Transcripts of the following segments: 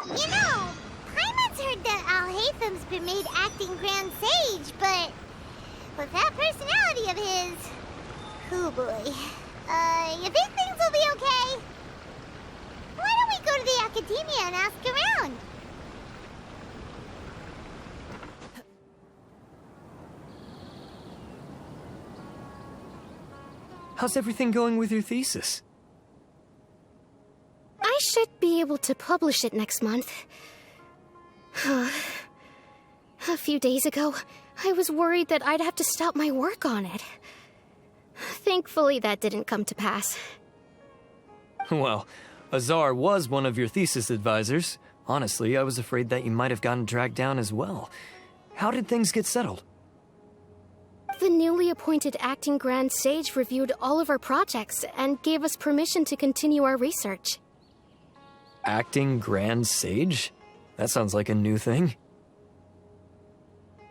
You know, Paimon's heard that Alhaitham's been made acting Grand Sage, but with that personality of his, oh boy. You think things will be okay? Why don't we go to the Academia and ask around? How's everything going with your thesis? I should be able to publish it next month. A few days ago, I was worried that I'd have to stop my work on it. Thankfully, that didn't come to pass. Well, Azar was one of your thesis advisors. Honestly, I was afraid that you might have gotten dragged down as well. How did things get settled? The newly appointed acting Grand Sage reviewed all of our projects and gave us permission to continue our research. Acting Grand Sage? That sounds like a new thing.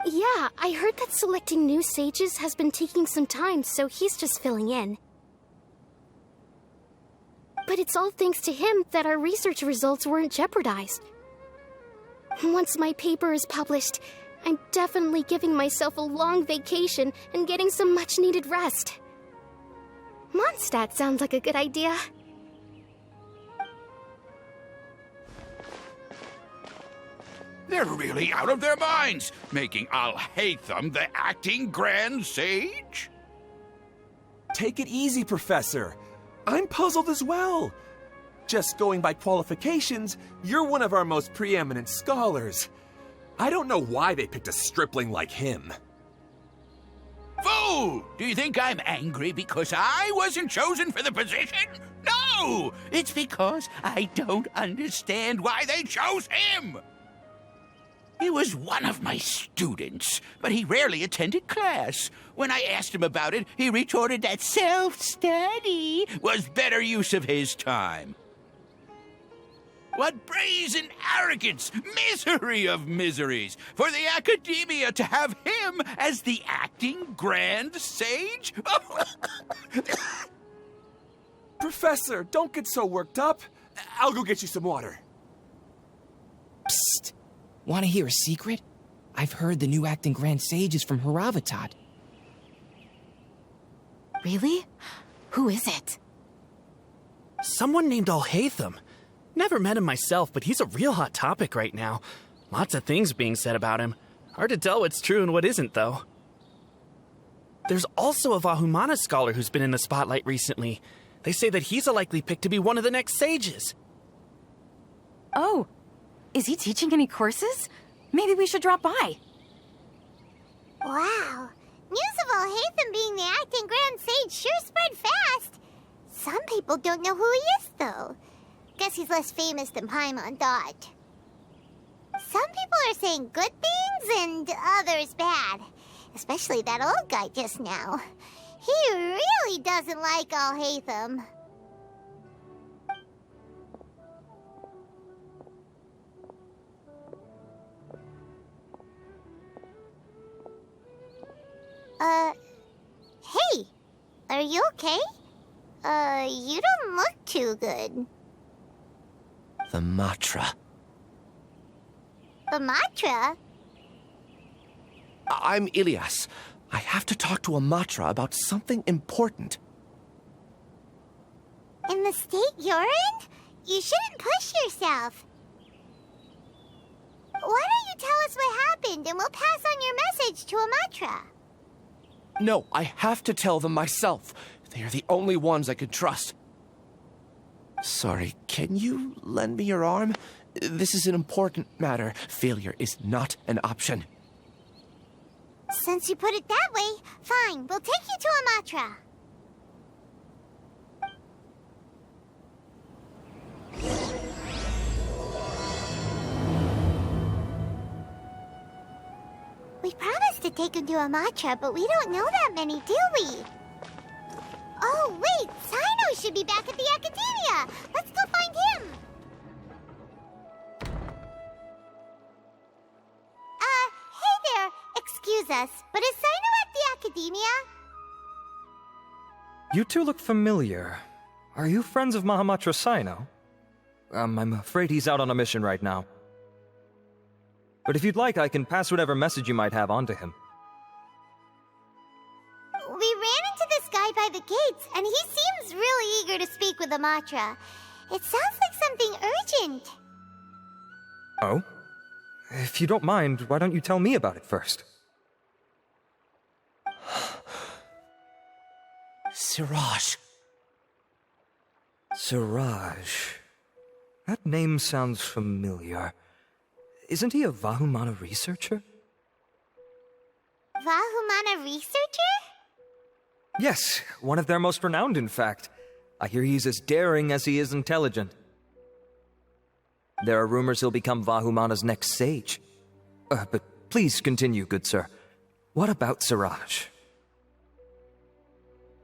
Yeah, I heard that selecting new sages has been taking some time, so he's just filling in. But it's all thanks to him that our research results weren't jeopardized. Once my paper is published, I'm definitely giving myself a long vacation and getting some much-needed rest. Mondstadt sounds like a good idea. They're really out of their minds, making Alhaitham the acting Grand Sage? Take it easy, Professor. I'm puzzled as well. Just going by qualifications, you're one of our most preeminent scholars. I don't know why they picked a stripling like him. Fool! Do you think I'm angry because I wasn't chosen for the position? No! It's because I don't understand why they chose him! He was one of my students, but he rarely attended class. When I asked him about it, he retorted that self-study was better use of his time. What brazen arrogance, misery of miseries, for the Academia to have him as the acting Grand Sage? Professor, don't get so worked up. I'll go get you some water. Psst. Want to hear a secret? I've heard the new acting Grand Sage is from Haravatat. Really? Who is it? Someone named Alhaitham. Never met him myself, but he's a real hot topic right now. Lots of things being said about him. Hard to tell what's true and what isn't, though. There's also a Vahumana scholar who's been in the spotlight recently. They say that he's a likely pick to be one of the next sages. Oh, is he teaching any courses? Maybe we should drop by. Wow. News of Alhaitham being the acting Grand Sage sure spread fast. Some people don't know who he is, though. Guess he's less famous than Paimon thought. Some people are saying good things and others bad. Especially that old guy just now. He really doesn't like Alhaitham. Hey, are you okay? You don't look too good. The Matra. The Matra? I'm Ilias. I have to talk to a Matra about something important. In the state you're in? You shouldn't push yourself. Why don't you tell us what happened and we'll pass on your message to a Matra? No, I have to tell them myself. They are the only ones I can trust. Sorry, can you lend me your arm? This is an important matter. Failure is not an option. Since you put it that way, fine. We'll take you to a Matra. We promised to take him to a Matra, but we don't know that many, do we? Oh, wait! Sino should be back at the Academia! Let's go find him! Hey there! Excuse us, but is Sino at the Academia? You two look familiar. Are you friends of Mahamatra Sino? I'm afraid he's out on a mission right now. But if you'd like, I can pass whatever message you might have on to him. We ran into this guy by the gates, and he seems really eager to speak with Amatra. It sounds like something urgent. Oh? If you don't mind, why don't you tell me about it first? Siraj. Siraj. That name sounds familiar. Isn't he a Vahumana researcher? Vahumana researcher? Yes, one of their most renowned, in fact. I hear he's as daring as he is intelligent. There are rumors he'll become Vahumana's next sage. But please continue, good sir. What about Siraj?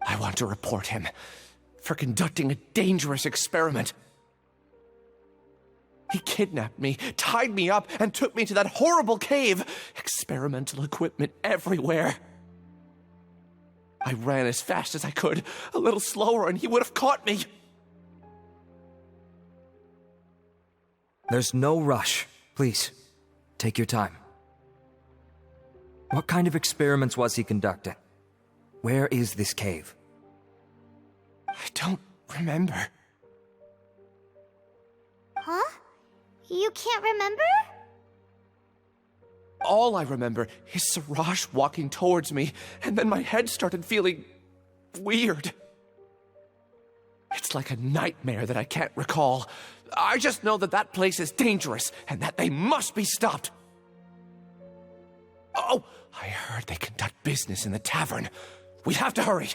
I want to report him for conducting a dangerous experiment. He kidnapped me, tied me up, and took me to that horrible cave. Experimental equipment everywhere. I ran as fast as I could, a little slower, and he would have caught me. There's no rush. Please, take your time. What kind of experiments was he conducting? Where is this cave? I don't remember. Huh? You can't remember? All I remember is Siraj walking towards me, and then my head started feeling weird. It's like a nightmare that I can't recall. I just know that that place is dangerous, and that they must be stopped. Oh, I heard they conduct business in the tavern. We have to hurry.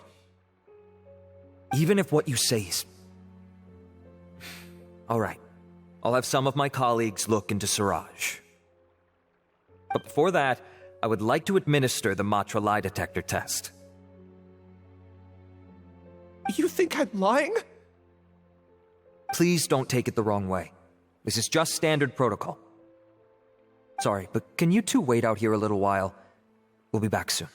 Even if what you say is... All right. I'll have some of my colleagues look into Siraj. But before that, I would like to administer the Matra lie detector test. You think I'm lying? Please don't take it the wrong way. This is just standard protocol. Sorry, but can you two wait out here a little while? We'll be back soon.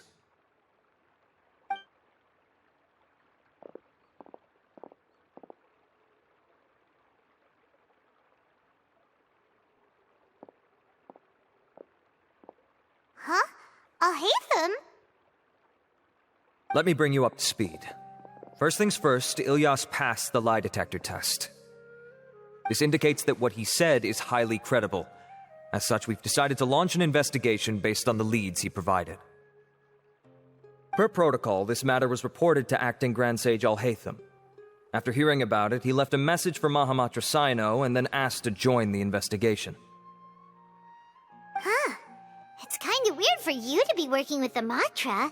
Huh? Alhaitham? Let me bring you up to speed. First things first, Ilyas passed the lie detector test. This indicates that what he said is highly credible. As such, we've decided to launch an investigation based on the leads he provided. Per protocol, this matter was reported to Acting Grand Sage Alhaitham. After hearing about it, he left a message for Mahamatra Sino and then asked to join the investigation. Huh. It's kind of weird for you to be working with the Matra.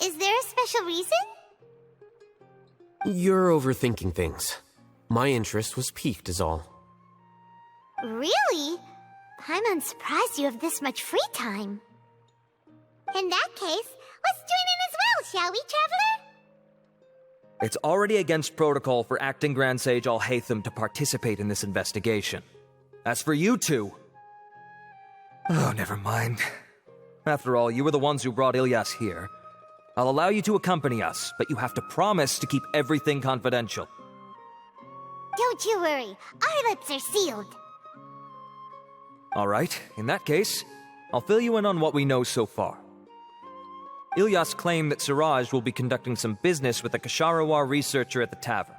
Is there a special reason? You're overthinking things. My interest was piqued is all. Really? I'm surprised you have this much free time. In that case, let's join in as well, shall we, Traveler? It's already against protocol for Acting Grand Sage Alhaitham to participate in this investigation. As for you two... Oh, never mind. After all, you were the ones who brought Ilyas here. I'll allow you to accompany us, but you have to promise to keep everything confidential. Don't you worry. Our lips are sealed. All right, in that case, I'll fill you in on what we know so far. Ilyas claimed that Siraj will be conducting some business with a Kasharawar researcher at the tavern.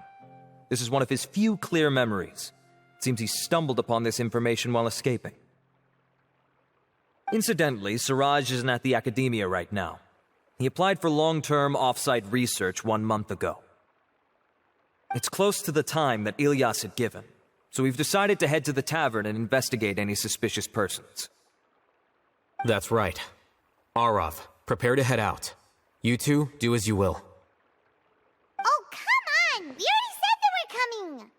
This is one of his few clear memories. It seems he stumbled upon this information while escaping. Incidentally, Siraj isn't at the academia right now. He applied for long-term off-site research 1 month ago. It's close to the time that Ilyas had given, so we've decided to head to the tavern and investigate any suspicious persons. That's right. Arav, prepare to head out. You two, do as you will. Oh, come on! We already said that we're coming!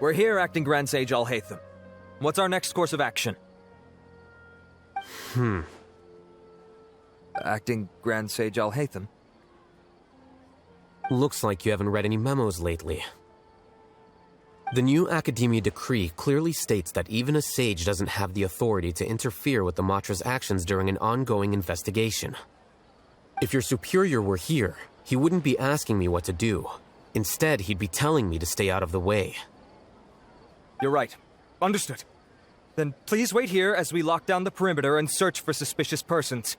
We're here, Acting Grand Sage Alhaitham. What's our next course of action? Acting Grand Sage Alhaitham? Looks like you haven't read any memos lately. The new Academia decree clearly states that even a sage doesn't have the authority to interfere with the Matra's actions during an ongoing investigation. If your superior were here, he wouldn't be asking me what to do. Instead, he'd be telling me to stay out of the way. You're right. Understood. Then please wait here as we lock down the perimeter and search for suspicious persons.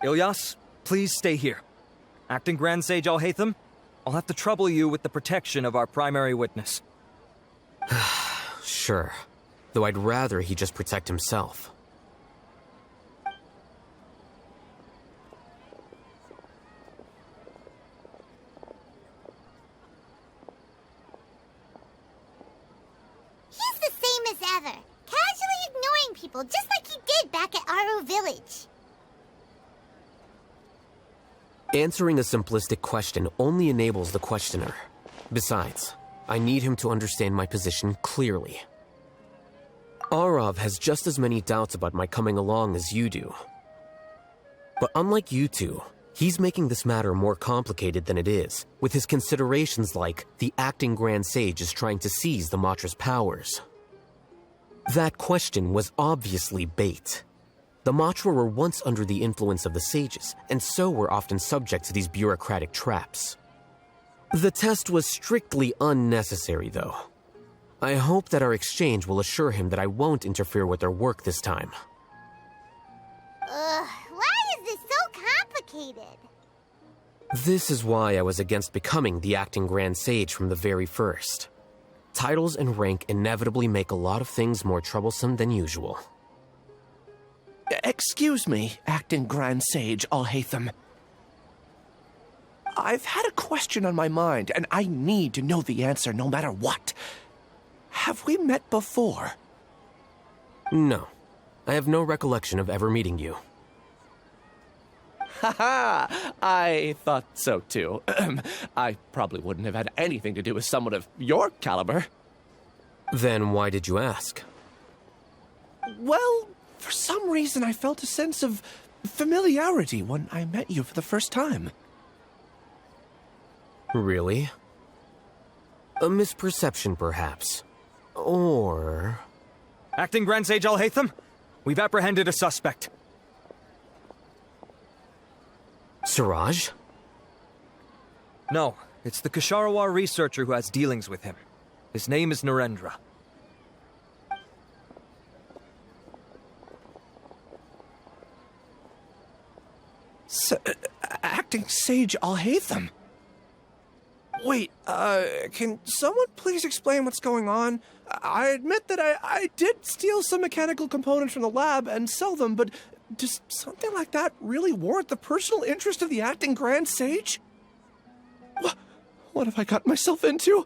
Ilyas, please stay here. Acting Grand Sage Al-Haytham, I'll have to trouble you with the protection of our primary witness. Sure. Though I'd rather he just protect himself. He's the same as ever, casually ignoring people just like he did back at Aru Village. Answering a simplistic question only enables the questioner. Besides, I need him to understand my position clearly. Arav has just as many doubts about my coming along as you do. But unlike you two, he's making this matter more complicated than it is, with his considerations like the acting Grand Sage is trying to seize the Matra's powers. That question was obviously bait. The Matra were once under the influence of the sages, and so were often subject to these bureaucratic traps. The test was strictly unnecessary, though. I hope that our exchange will assure him that I won't interfere with their work this time. Why is this so complicated? This is why I was against becoming the acting Grand Sage from the very first. Titles and rank inevitably make a lot of things more troublesome than usual. Excuse me, Acting Grand Sage Al-Haytham. I've had a question on my mind, and I need to know the answer no matter what. Have we met before? No. I have no recollection of ever meeting you. Haha, I thought so too. I probably wouldn't have had anything to do with someone of your caliber. Then why did you ask? Well, for some reason I felt a sense of familiarity when I met you for the first time. Really? A misperception, perhaps. Or... Acting Grand Sage Al-Haytham, we've apprehended a suspect. Siraj? No, it's the Ksharawar researcher who has dealings with him. His name is Narendra. Acting Sage Al-Haytham? Wait, can someone please explain what's going on? I admit that I did steal some mechanical components from the lab and sell them, but does something like that really warrant the personal interest of the Acting Grand Sage? What have I got myself into?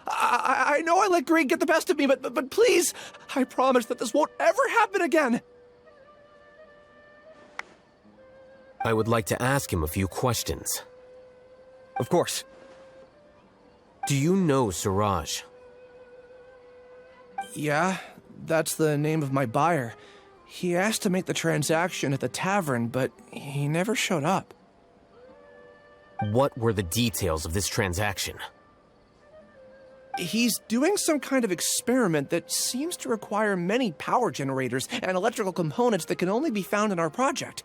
I know I let greed get the best of me, but please, I promise that this won't ever happen again. I would like to ask him a few questions. Of course. Do you know Siraj? Yeah, that's the name of my buyer. He asked to make the transaction at the tavern, but he never showed up. What were the details of this transaction? He's doing some kind of experiment that seems to require many power generators and electrical components that can only be found in our project.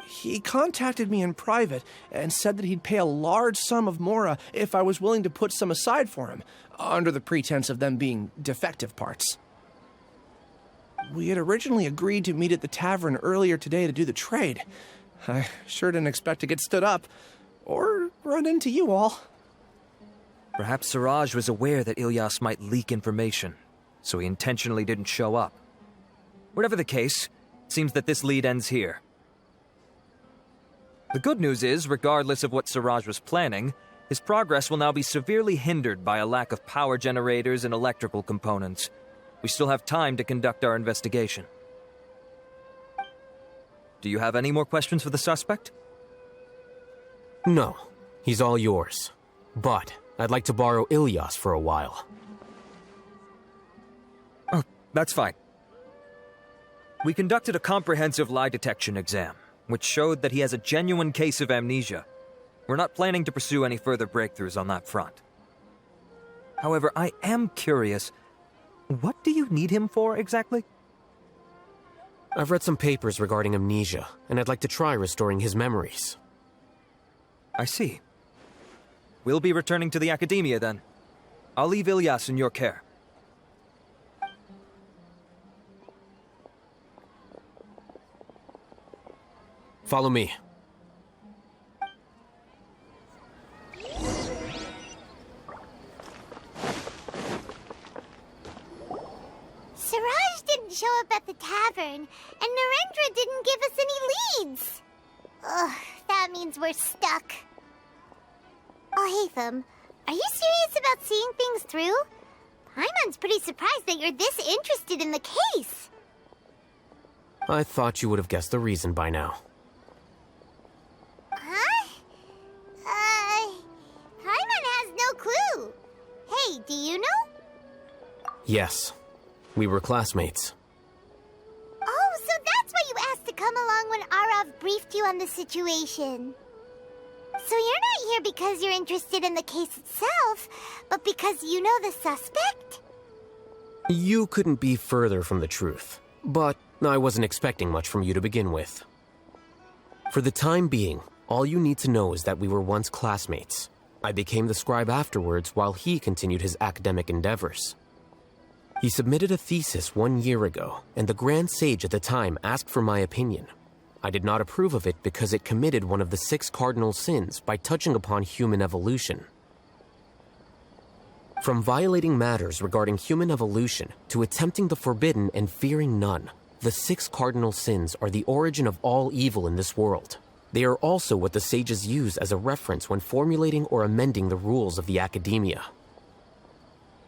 He contacted me in private and said that he'd pay a large sum of Mora if I was willing to put some aside for him, under the pretense of them being defective parts. We had originally agreed to meet at the tavern earlier today to do the trade. I sure didn't expect to get stood up, or run into you all. Perhaps Siraj was aware that Ilyas might leak information, so he intentionally didn't show up. Whatever the case, it seems that this lead ends here. The good news is, regardless of what Siraj was planning, his progress will now be severely hindered by a lack of power generators and electrical components. We still have time to conduct our investigation. Do you have any more questions for the suspect? No. He's all yours. But I'd like to borrow Ilyas for a while. Oh, that's fine. We conducted a comprehensive lie detection exam, which showed that he has a genuine case of amnesia. We're not planning to pursue any further breakthroughs on that front. However, I am curious, what do you need him for exactly? I've read some papers regarding amnesia, and I'd like to try restoring his memories. I see. We'll be returning to the Academia then. I'll leave Ilyas in your care. Follow me. Siraj didn't show up at the tavern, and Narendra didn't give us any leads. Ugh, that means we're stuck. Oh, Hatham, are you serious about seeing things through? Paimon's pretty surprised that you're this interested in the case. I thought you would have guessed the reason by now. Huh? Paimon has no clue. Hey, do you know? Yes. We were classmates. Oh, so that's why you asked to come along when Arav briefed you on the situation. So you're not here because you're interested in the case itself, but because you know the suspect? You couldn't be further from the truth, but I wasn't expecting much from you to begin with. For the time being, all you need to know is that we were once classmates. I became the scribe afterwards while he continued his academic endeavors. He submitted a thesis 1 year ago, and the Grand Sage at the time asked for my opinion. I did not approve of it because it committed one of the 6 cardinal sins by touching upon human evolution. From violating matters regarding human evolution to attempting the forbidden and fearing none, the 6 cardinal sins are the origin of all evil in this world. They are also what the sages use as a reference when formulating or amending the rules of the Academia.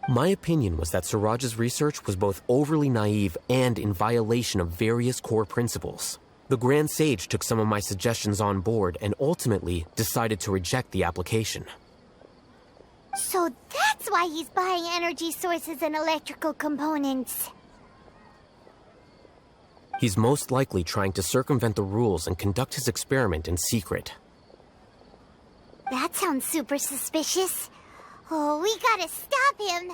My opinion was that Siraj's research was both overly naive and in violation of various core principles. The Grand Sage took some of my suggestions on board and ultimately decided to reject the application. So that's why he's buying energy sources and electrical components. He's most likely trying to circumvent the rules and conduct his experiment in secret. That sounds super suspicious. Oh, we gotta stop him.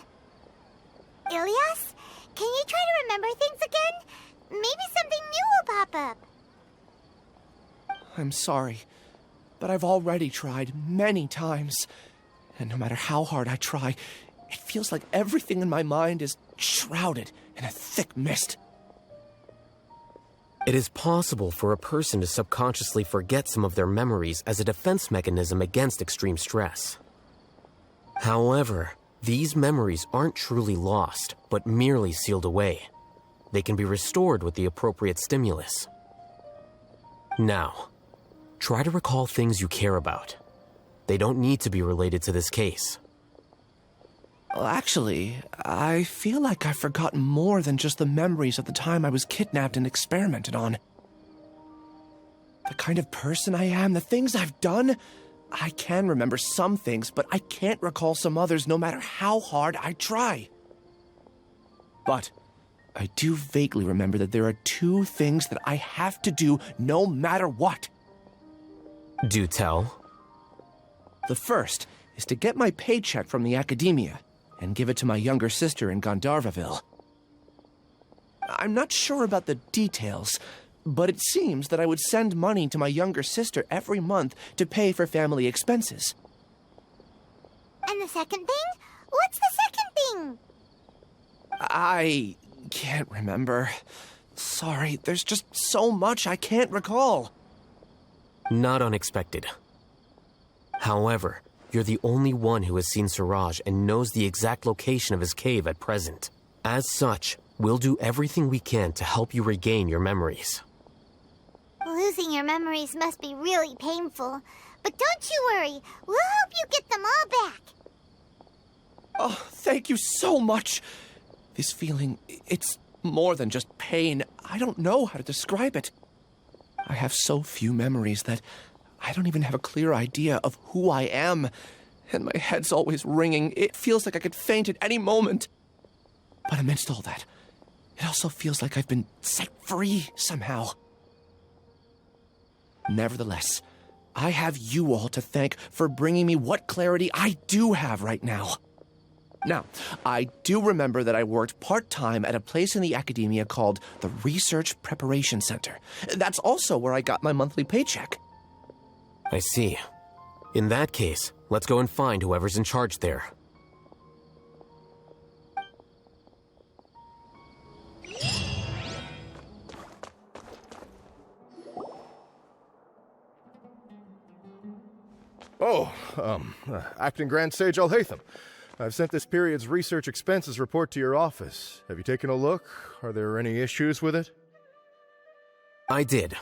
Ilyas, can you try to remember things again? Maybe something new will pop up. I'm sorry, but I've already tried many times. And no matter how hard I try, it feels like everything in my mind is shrouded in a thick mist. It is possible for a person to subconsciously forget some of their memories as a defense mechanism against extreme stress. However, these memories aren't truly lost, but merely sealed away. They can be restored with the appropriate stimulus. Now, try to recall things you care about. They don't need to be related to this case. Well, actually, I feel like I've forgotten more than just the memories of the time I was kidnapped and experimented on. The kind of person I am, the things I've done, I can remember some things, but I can't recall some others no matter how hard I try. But I do vaguely remember that there are 2 things that I have to do no matter what. Do tell. The first is to get my paycheck from the Academia and give it to my younger sister in Gandharvaville. I'm not sure about the details, but it seems that I would send money to my younger sister every month to pay for family expenses. And the second thing? What's the second thing? I can't remember. Sorry, there's just so much I can't recall. Not unexpected. However, you're the only one who has seen Siraj and knows the exact location of his cave at present. As such, we'll do everything we can to help you regain your memories. Losing your memories must be really painful. But don't you worry, we'll help you get them all back. Oh, thank you so much. This feeling, it's more than just pain. I don't know how to describe it. I have so few memories that I don't even have a clear idea of who I am. And my head's always ringing. It feels like I could faint at any moment. But amidst all that, it also feels like I've been set free somehow. Nevertheless, I have you all to thank for bringing me what clarity I do have right now. Now, I do remember that I worked part-time at a place in the academia called the Research Preparation Center. That's also where I got my monthly paycheck. I see. In that case, let's go and find whoever's in charge there. Acting Grand Sage Alhaitham. I've sent this period's research expenses report to your office. Have you taken a look? Are there any issues with it? I did.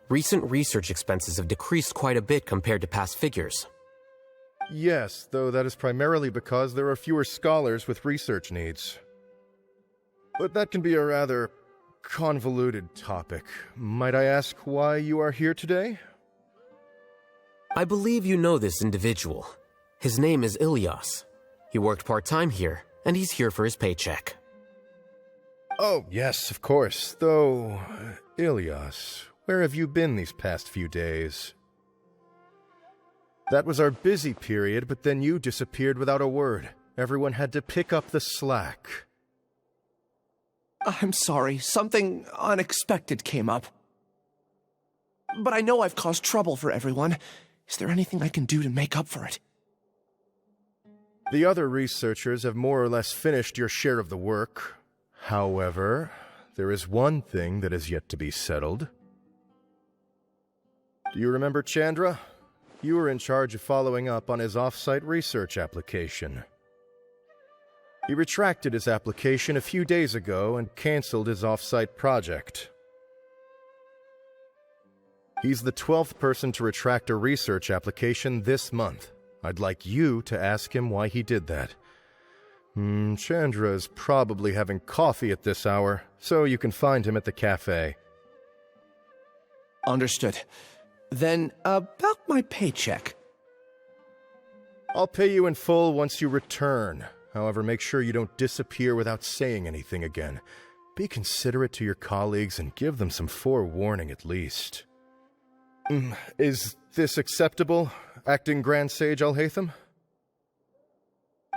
Recent research expenses have decreased quite a bit compared to past figures. Yes, though that is primarily because there are fewer scholars with research needs. But that can be a rather convoluted topic. Might I ask why you are here today? I believe you know this individual. His name is Ilyas. He worked part-time here, and he's here for his paycheck. Oh, yes, of course. Though, Ilyas, where have you been these past few days? That was our busy period, but then you disappeared without a word. Everyone had to pick up the slack. I'm sorry, something unexpected came up. But I know I've caused trouble for everyone. Is there anything I can do to make up for it? The other researchers have more or less finished your share of the work. However, there is one thing that is yet to be settled. Do you remember Chandra? You were in charge of following up on his off-site research application. He retracted his application a few days ago and canceled his off-site project. He's the 12th person to retract a research application this month. I'd like you to ask him why he did that. Chandra is probably having coffee at this hour, so you can find him at the cafe. Understood. Then, about my paycheck. I'll pay you in full once you return. However, make sure you don't disappear without saying anything again. Be considerate to your colleagues and give them some forewarning at least. Is this acceptable, Acting Grand Sage Alhaitham?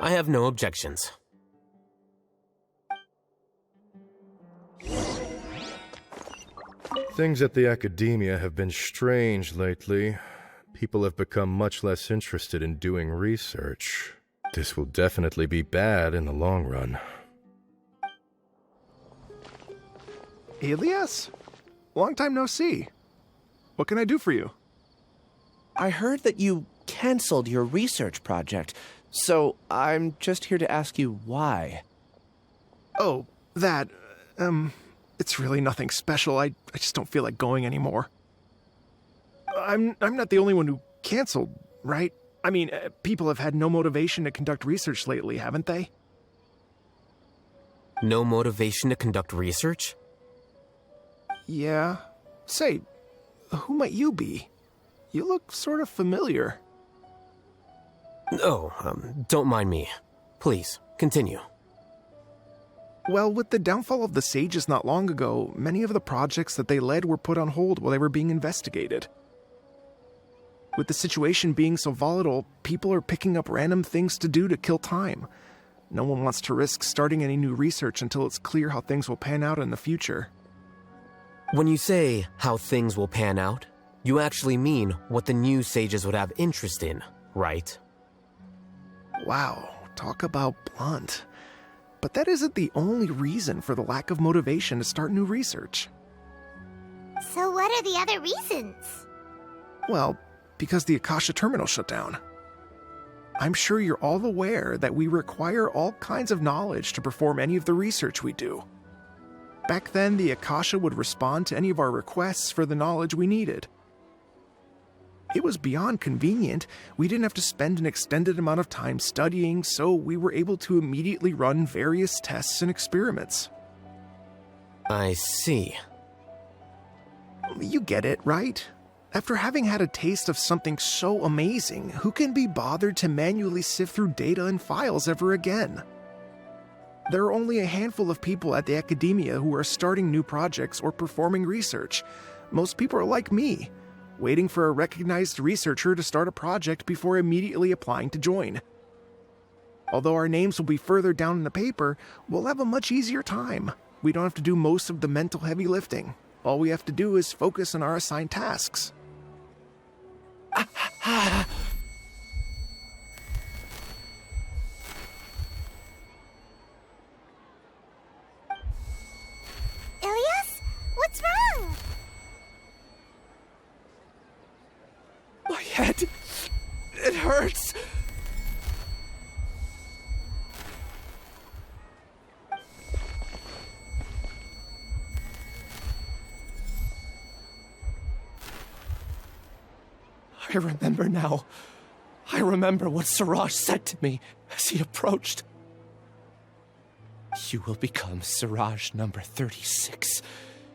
I have no objections. Things at the academia have been strange lately. People have become much less interested in doing research. This will definitely be bad in the long run. Ilyas? Long time no see. What can I do for you? I heard that you canceled your research project, so I'm just here to ask you why. Oh, that, it's really nothing special. I just don't feel like going anymore. I'm not the only one who canceled, right? I mean, people have had no motivation to conduct research lately, haven't they? No motivation to conduct research? Yeah. Say, who might you be? You look sort of familiar. Oh, don't mind me. Please, continue. Well, with the downfall of the Sages not long ago, many of the projects that they led were put on hold while they were being investigated. With the situation being so volatile, people are picking up random things to do to kill time. No one wants to risk starting any new research until it's clear how things will pan out in the future. When you say how things will pan out, you actually mean what the new sages would have interest in, right? Wow, talk about blunt. But that isn't the only reason for the lack of motivation to start new research. So what are the other reasons? Well, because the Akasha terminal shut down. I'm sure you're all aware that we require all kinds of knowledge to perform any of the research we do. Back then, the Akasha would respond to any of our requests for the knowledge we needed. It was beyond convenient. We didn't have to spend an extended amount of time studying, so we were able to immediately run various tests and experiments. I see. You get it, right? After having had a taste of something so amazing, who can be bothered to manually sift through data and files ever again? There are only a handful of people at the academia who are starting new projects or performing research. Most people are like me. waiting for a recognized researcher to start a project before immediately applying to join. Although our names will be further down in the paper, we'll have a much easier time. We don't have to do most of the mental heavy lifting. All we have to do is focus on our assigned tasks. Ilias? What's wrong? My head. It hurts. I remember now. I remember what Siraj said to me as he approached. You will become Siraj number 36.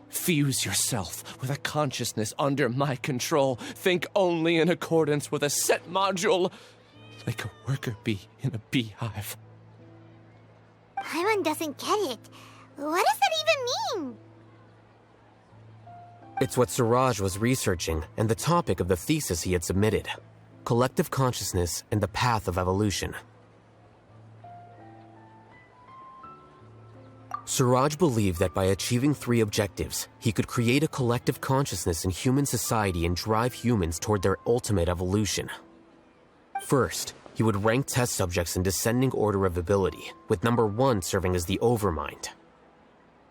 Fuse yourself with a consciousness under my control. Think only in accordance with a set module, like a worker bee in a beehive. Paimon doesn't get it. What does that even mean? It's what Siraj was researching and the topic of the thesis he had submitted. Collective consciousness and the path of evolution. Siraj believed that by achieving 3 objectives, he could create a collective consciousness in human society and drive humans toward their ultimate evolution. First, he would rank test subjects in descending order of ability, with number 1 serving as the Overmind.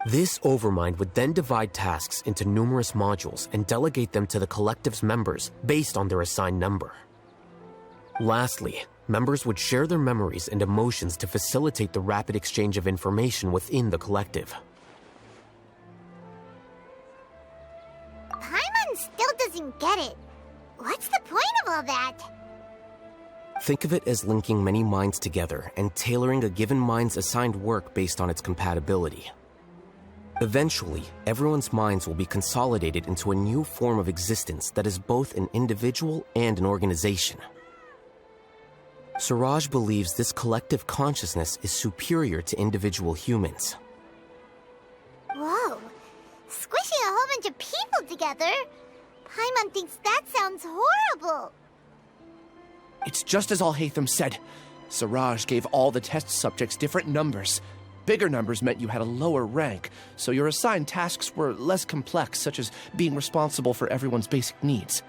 This Overmind would then divide tasks into numerous modules and delegate them to the collective's members based on their assigned number. Lastly, members would share their memories and emotions to facilitate the rapid exchange of information within the collective. Paimon still doesn't get it. What's the point of all that? Think of it as linking many minds together and tailoring a given mind's assigned work based on its compatibility. Eventually, everyone's minds will be consolidated into a new form of existence that is both an individual and an organization. Siraj believes this collective consciousness is superior to individual humans. Whoa. Squishing a whole bunch of people together? Paimon thinks that sounds horrible. It's just as Al-Haytham said. Siraj gave all the test subjects different numbers. Bigger numbers meant you had a lower rank, so your assigned tasks were less complex, such as being responsible for everyone's basic needs.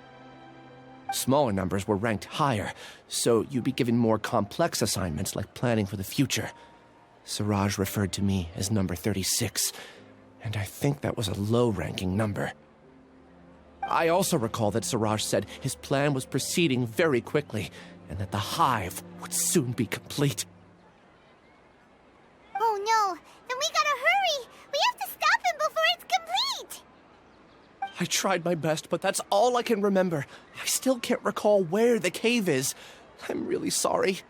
Smaller numbers were ranked higher, so you'd be given more complex assignments like planning for the future. Siraj referred to me as number 36, and I think that was a low-ranking number. I also recall that Siraj said his plan was proceeding very quickly, and that the hive would soon be complete. Oh no, then we gotta hurry! We have to stop him before it's complete! I tried my best, but that's all I can remember. I still can't recall where the cave is. I'm really sorry.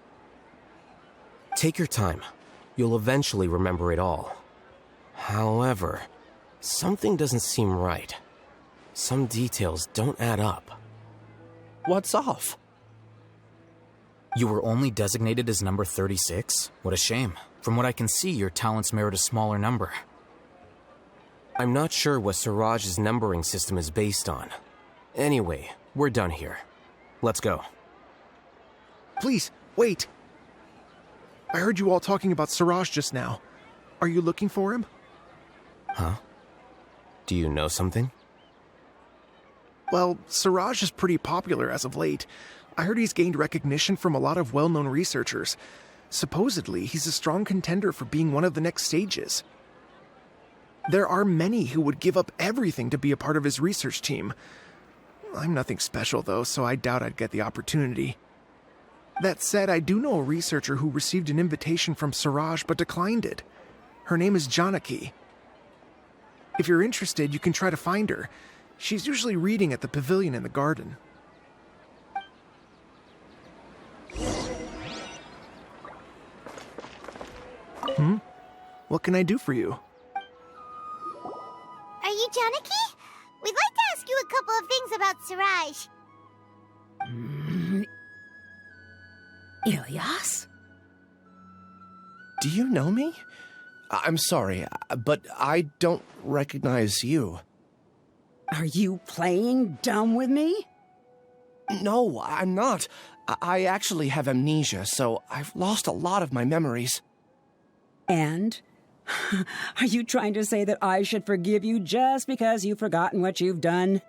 Take your time. You'll eventually remember it all. However, something doesn't seem right. Some details don't add up. What's off? You were only designated as number 36? What a shame. From what I can see, your talents merit a smaller number. I'm not sure what Siraj's numbering system is based on. Anyway, we're done here. Let's go. Please, wait. I heard you all talking about Siraj just now. Are you looking for him? Huh? Do you know something? Well, Siraj is pretty popular as of late. I heard he's gained recognition from a lot of well-known researchers. Supposedly, he's a strong contender for being one of the next sages. There are many who would give up everything to be a part of his research team. I'm nothing special, though, so I doubt I'd get the opportunity. That said, I do know a researcher who received an invitation from Siraj but declined it. Her name is Janaki. If you're interested, you can try to find her. She's usually reading at the pavilion in the garden. What can I do for you? Are you Janaki? We'd like to ask you a couple of things about Siraj. Ilias? Do you know me? I'm sorry, but I don't recognize you. Are you playing dumb with me? No, I'm not. I actually have amnesia, so I've lost a lot of my memories. And? Are you trying to say that I should forgive you just because you've forgotten what you've done?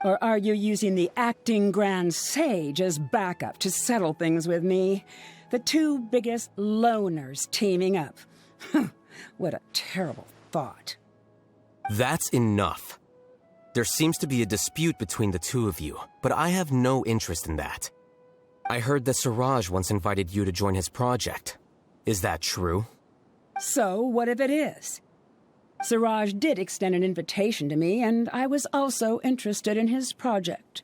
Or are you using the acting Grand Sage as backup to settle things with me? The two biggest loners teaming up. What a terrible thought. That's enough. There seems to be a dispute between the two of you, but I have no interest in that. I heard that Siraj once invited you to join his project. Is that true? So, what if it is? Siraj did extend an invitation to me, and I was also interested in his project.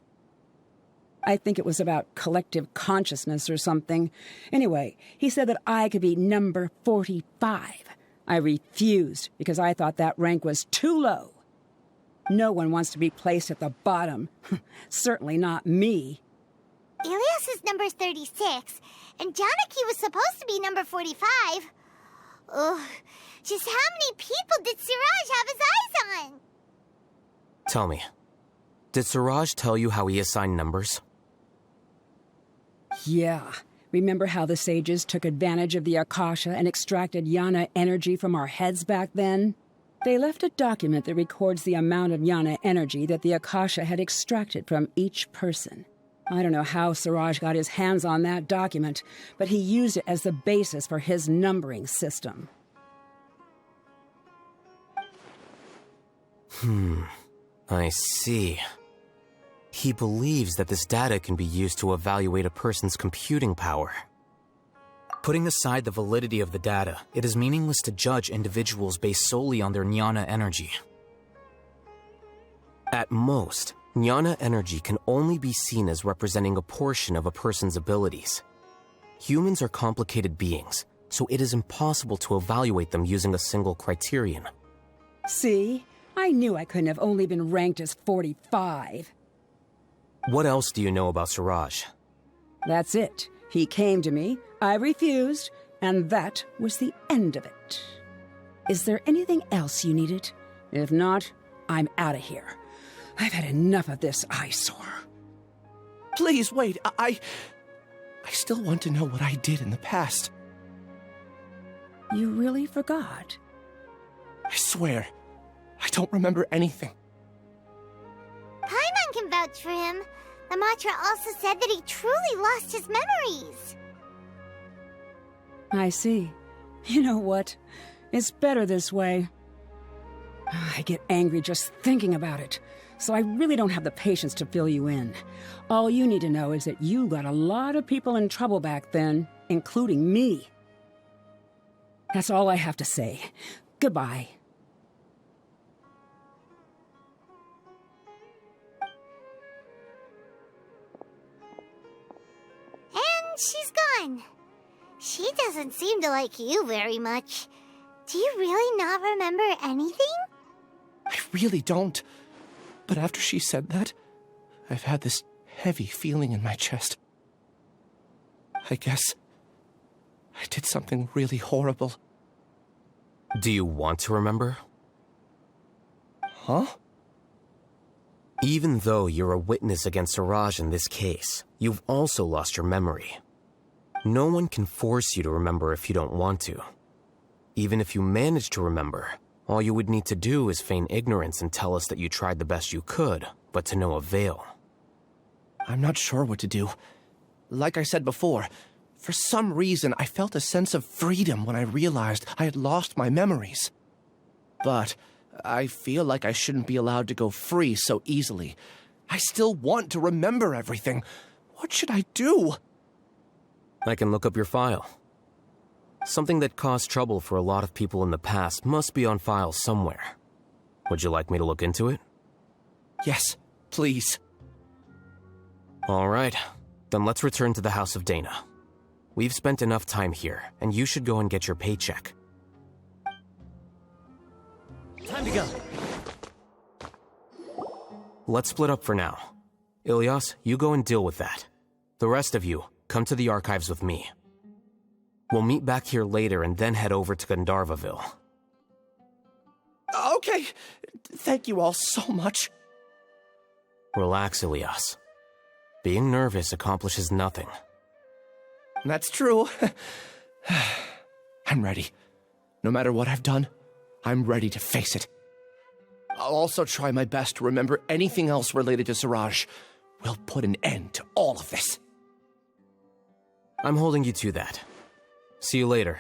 I think it was about collective consciousness or something. Anyway, he said that I could be number 45. I refused because I thought that rank was too low. No one wants to be placed at the bottom. Certainly not me. Ilias is number 36, and Janaki was supposed to be number 45. Ugh, just how many people did Siraj have his eyes on? Tell me, did Siraj tell you how he assigned numbers? Yeah. Remember how the sages took advantage of the Akasha and extracted Yana energy from our heads back then? They left a document that records the amount of Yana energy that the Akasha had extracted from each person. I don't know how Siraj got his hands on that document, but he used it as the basis for his numbering system. I see. He believes that this data can be used to evaluate a person's computing power. Putting aside the validity of the data, it is meaningless to judge individuals based solely on their jnana energy. At most, jnana energy can only be seen as representing a portion of a person's abilities. Humans are complicated beings, so it is impossible to evaluate them using a single criterion. See? I knew I couldn't have only been ranked as 45. What else do you know about Siraj? That's it. He came to me, I refused, and that was the end of it. Is there anything else you needed? If not, I'm out of here. I've had enough of this eyesore. Please, wait. I still want to know what I did in the past. You really forgot? I swear, I don't remember anything. Paimon can vouch for him. The mantra also said that he truly lost his memories. I see. You know what? It's better this way. I get angry just thinking about it, so I really don't have the patience to fill you in. All you need to know is that you got a lot of people in trouble back then, including me. That's all I have to say. Goodbye. And she's gone. She doesn't seem to like you very much. Do you really not remember anything? I really don't. But after she said that, I've had this heavy feeling in my chest. I guess I did something really horrible. Do you want to remember? Huh? Even though you're a witness against Siraj in this case, you've also lost your memory. No one can force you to remember if you don't want to. Even if you manage to remember, all you would need to do is feign ignorance and tell us that you tried the best you could, but to no avail. I'm not sure what to do. Like I said before, for some reason I felt a sense of freedom when I realized I had lost my memories. But I feel like I shouldn't be allowed to go free so easily. I still want to remember everything. What should I do? I can look up your file. Something that caused trouble for a lot of people in the past must be on file somewhere. Would you like me to look into it? Yes, please. All right, then let's return to the House of Dana. We've spent enough time here, and you should go and get your paycheck. Time to go. Let's split up for now. Ilias, you go and deal with that. The rest of you, come to the archives with me. We'll meet back here later and then head over to Gandharvaville. Okay. Thank you all so much. Relax, Ilias. Being nervous accomplishes nothing. That's true. I'm ready. No matter what I've done, I'm ready to face it. I'll also try my best to remember anything else related to Siraj. We'll put an end to all of this. I'm holding you to that. See you later.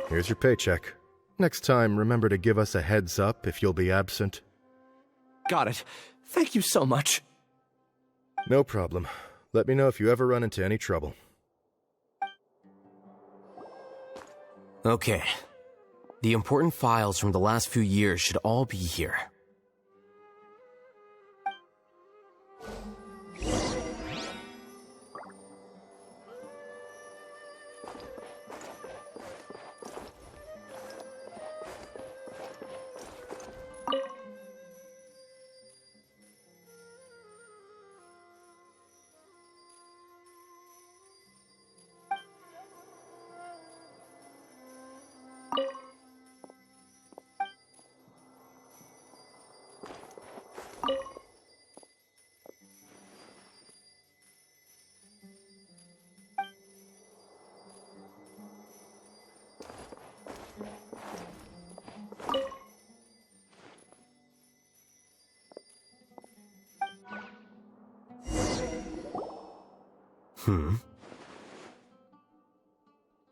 Here's your paycheck. Next time, remember to give us a heads up if you'll be absent. Got it. Thank you so much. No problem. Let me know if you ever run into any trouble. Okay. The important files from the last few years should all be here.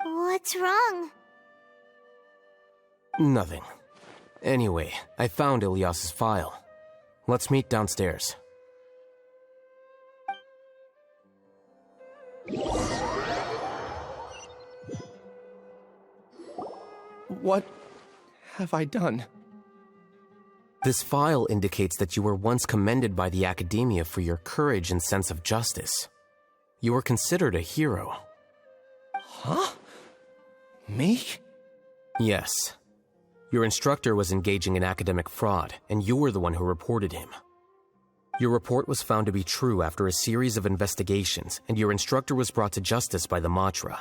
What's wrong? Nothing. Anyway, I found Ilias's file. Let's meet downstairs. What have I done? This file indicates that you were once commended by the Academia for your courage and sense of justice. You were considered a hero. Huh? Me? Yes. Your instructor was engaging in academic fraud, and you were the one who reported him. Your report was found to be true after a series of investigations, and your instructor was brought to justice by the Matra.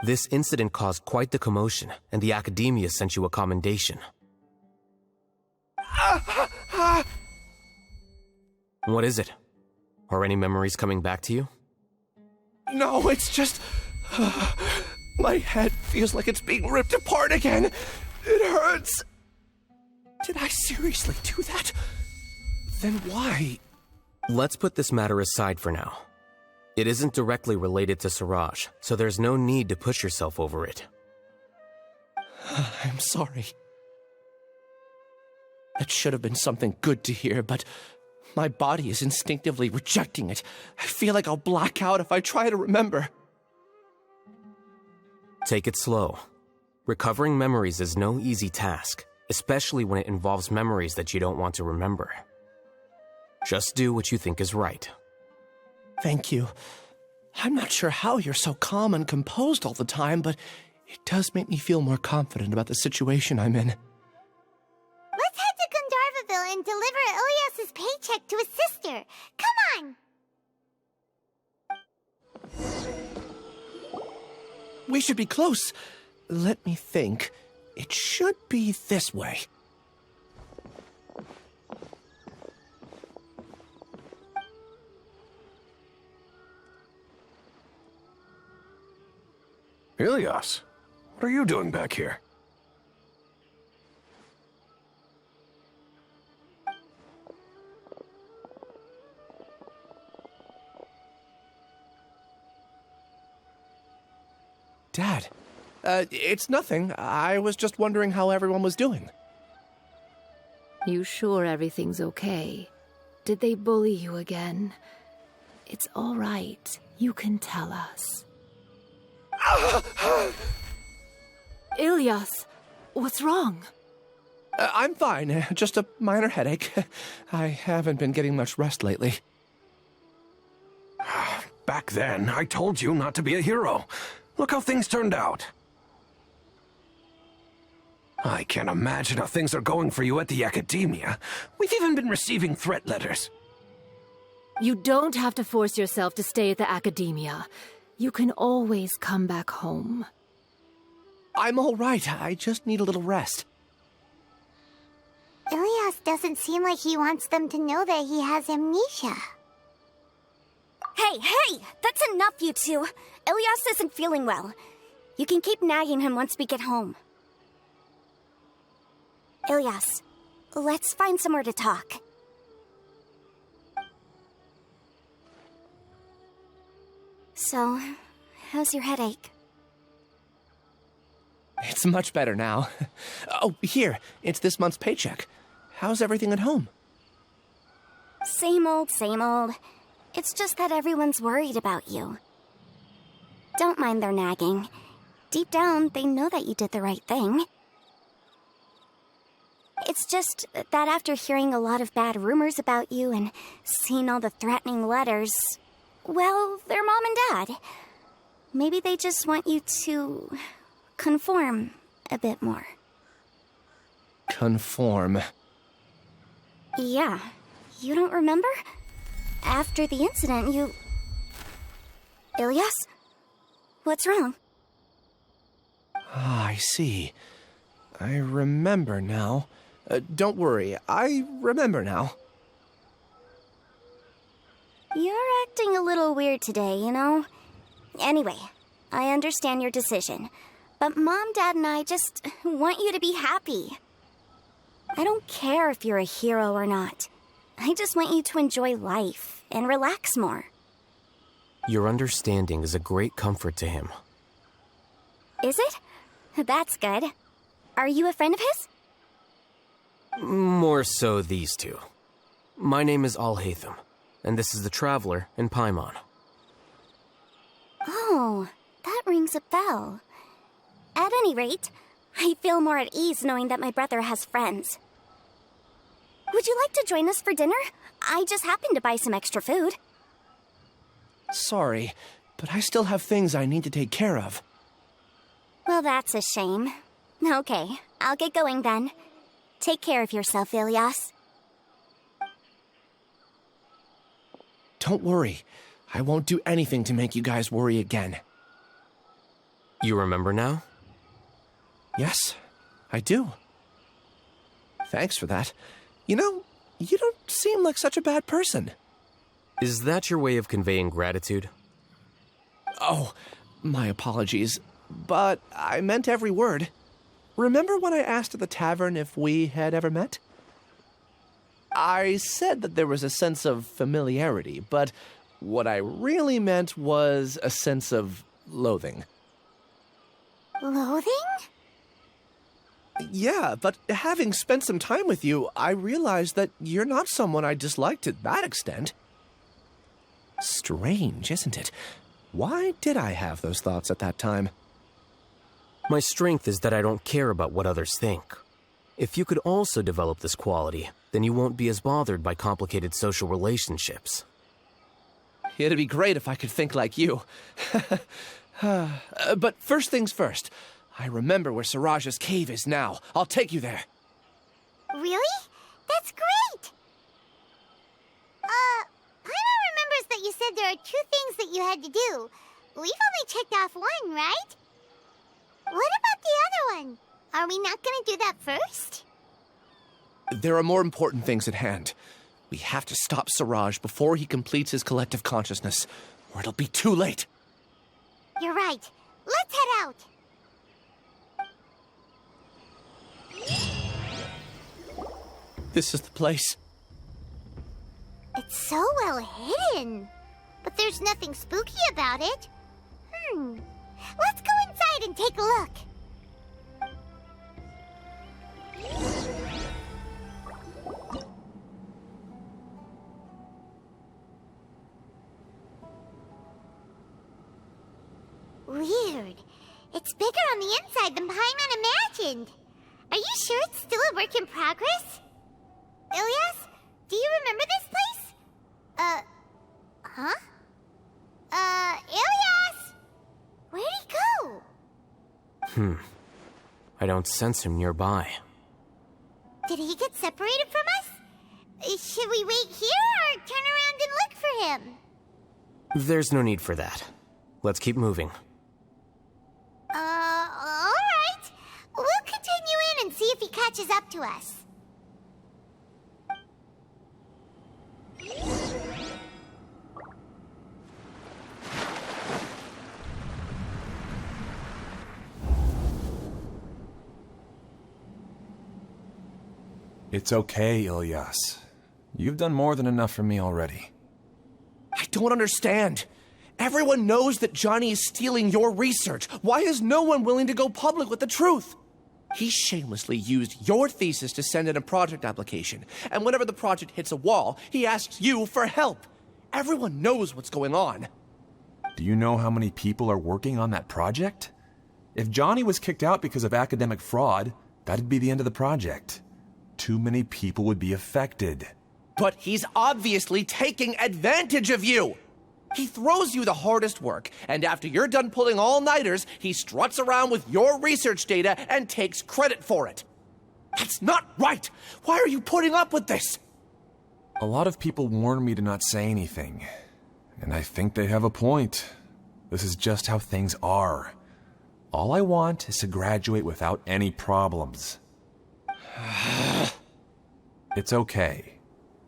This incident caused quite the commotion, and the Academia sent you a commendation. What is it? Are any memories coming back to you? No, it's just... my head feels like it's being ripped apart again. It hurts. Did I seriously do that? Then why? Let's put this matter aside for now. It isn't directly related to Siraj, so there's no need to push yourself over it. I'm sorry. That should have been something good to hear, but my body is instinctively rejecting it. I feel like I'll black out if I try to remember. Take it slow. Recovering memories is no easy task, especially when it involves memories that you don't want to remember. Just do what you think is right. Thank you. I'm not sure how you're so calm and composed all the time, but it does make me feel more confident about the situation I'm in. Let's head to Gandharvaville and deliver Ilias's paycheck to his sister. Come on! We should be close. Let me think. It should be this way. Ilias, what are you doing back here? Dad, it's nothing. I was just wondering how everyone was doing. You sure everything's okay? Did they bully you again? It's all right. You can tell us. Ilias, what's wrong? I'm fine. Just a minor headache. I haven't been getting much rest lately. Back then, I told you not to be a hero. Look how things turned out. I can't imagine how things are going for you at the Academia. We've even been receiving threat letters. You don't have to force yourself to stay at the academia. You can always come back home. I'm all right. I just need a little rest. Ilyas doesn't seem like he wants them to know that he has amnesia. Hey! That's enough, you two! Ilyas isn't feeling well. You can keep nagging him once we get home. Ilyas, let's find somewhere to talk. So, how's your headache? It's much better now. Oh, here. It's this month's paycheck. How's everything at home? Same old, same old. It's just that everyone's worried about you. Don't mind their nagging. Deep down, they know that you did the right thing. It's just that after hearing a lot of bad rumors about you and seeing all the threatening letters, well, they're mom and dad. Maybe they just want you to conform a bit more. Conform. Yeah. You don't remember? After the incident, you... Ilyas? What's wrong? Ah, I see. I remember now. Don't worry, I remember now. You're acting a little weird today, you know? Anyway, I understand your decision. But Mom, Dad, and I just want you to be happy. I don't care if you're a hero or not. I just want you to enjoy life and relax more. Your understanding is a great comfort to him. Is it? That's good. Are you a friend of his? More so these two. My name is Alhaitham, and this is the Traveler in Paimon. Oh, that rings a bell. At any rate, I feel more at ease knowing that my brother has friends. Would you like to join us for dinner? I just happened to buy some extra food. Sorry, but I still have things I need to take care of. Well, that's a shame. Okay, I'll get going then. Take care of yourself, Ilyas. Don't worry. I won't do anything to make you guys worry again. You remember now? Yes, I do. Thanks for that. You know, you don't seem like such a bad person. Is that your way of conveying gratitude? Oh, my apologies. But I meant every word. Remember when I asked at the tavern if we had ever met? I said that there was a sense of familiarity, but what I really meant was a sense of loathing. Loathing? Yeah, but having spent some time with you, I realized that you're not someone I dislike to that extent. Strange, isn't it? Why did I have those thoughts at that time? My strength is that I don't care about what others think. If you could also develop this quality, then you won't be as bothered by complicated social relationships. It'd be great if I could think like you. But first things first. I remember where Siraj's cave is now. I'll take you there. Really? That's great! Paimon remembers that you said there are 2 things that you had to do. We've only checked off 1, right? What about the other one? Are we not gonna do that first? There are more important things at hand. We have to stop Siraj before he completes his collective consciousness, or it'll be too late. You're right. Let's head out. This is the place. It's so well hidden. But there's nothing spooky about it. Let's go inside and take a look. Weird. It's bigger on the inside than Paimon imagined. Are you sure it's still a work in progress? Ilyas, do you remember this place? Huh? Ilyas! Where'd he go? I don't sense him nearby. Did he get separated from us? Should we wait here or turn around and look for for him. There's no need for that. Let's keep moving. Alright. We'll continue in and see if he catches up to us. It's okay, Ilyas. You've done more than enough for me already. I don't understand. Everyone knows that Johnny is stealing your research. Why is no one willing to go public with the truth? He shamelessly used your thesis to send in a project application, and whenever the project hits a wall, he asks you for help. Everyone knows what's going on. Do you know how many people are working on that project? If Johnny was kicked out because of academic fraud, that'd be the end of the project. Too many people would be affected. But he's obviously taking advantage of you! He throws you the hardest work, and after you're done pulling all-nighters, he struts around with your research data and takes credit for it. That's not right! Why are you putting up with this? A lot of people warn me to not say anything, and I think they have a point. This is just how things are. All I want is to graduate without any problems. It's okay.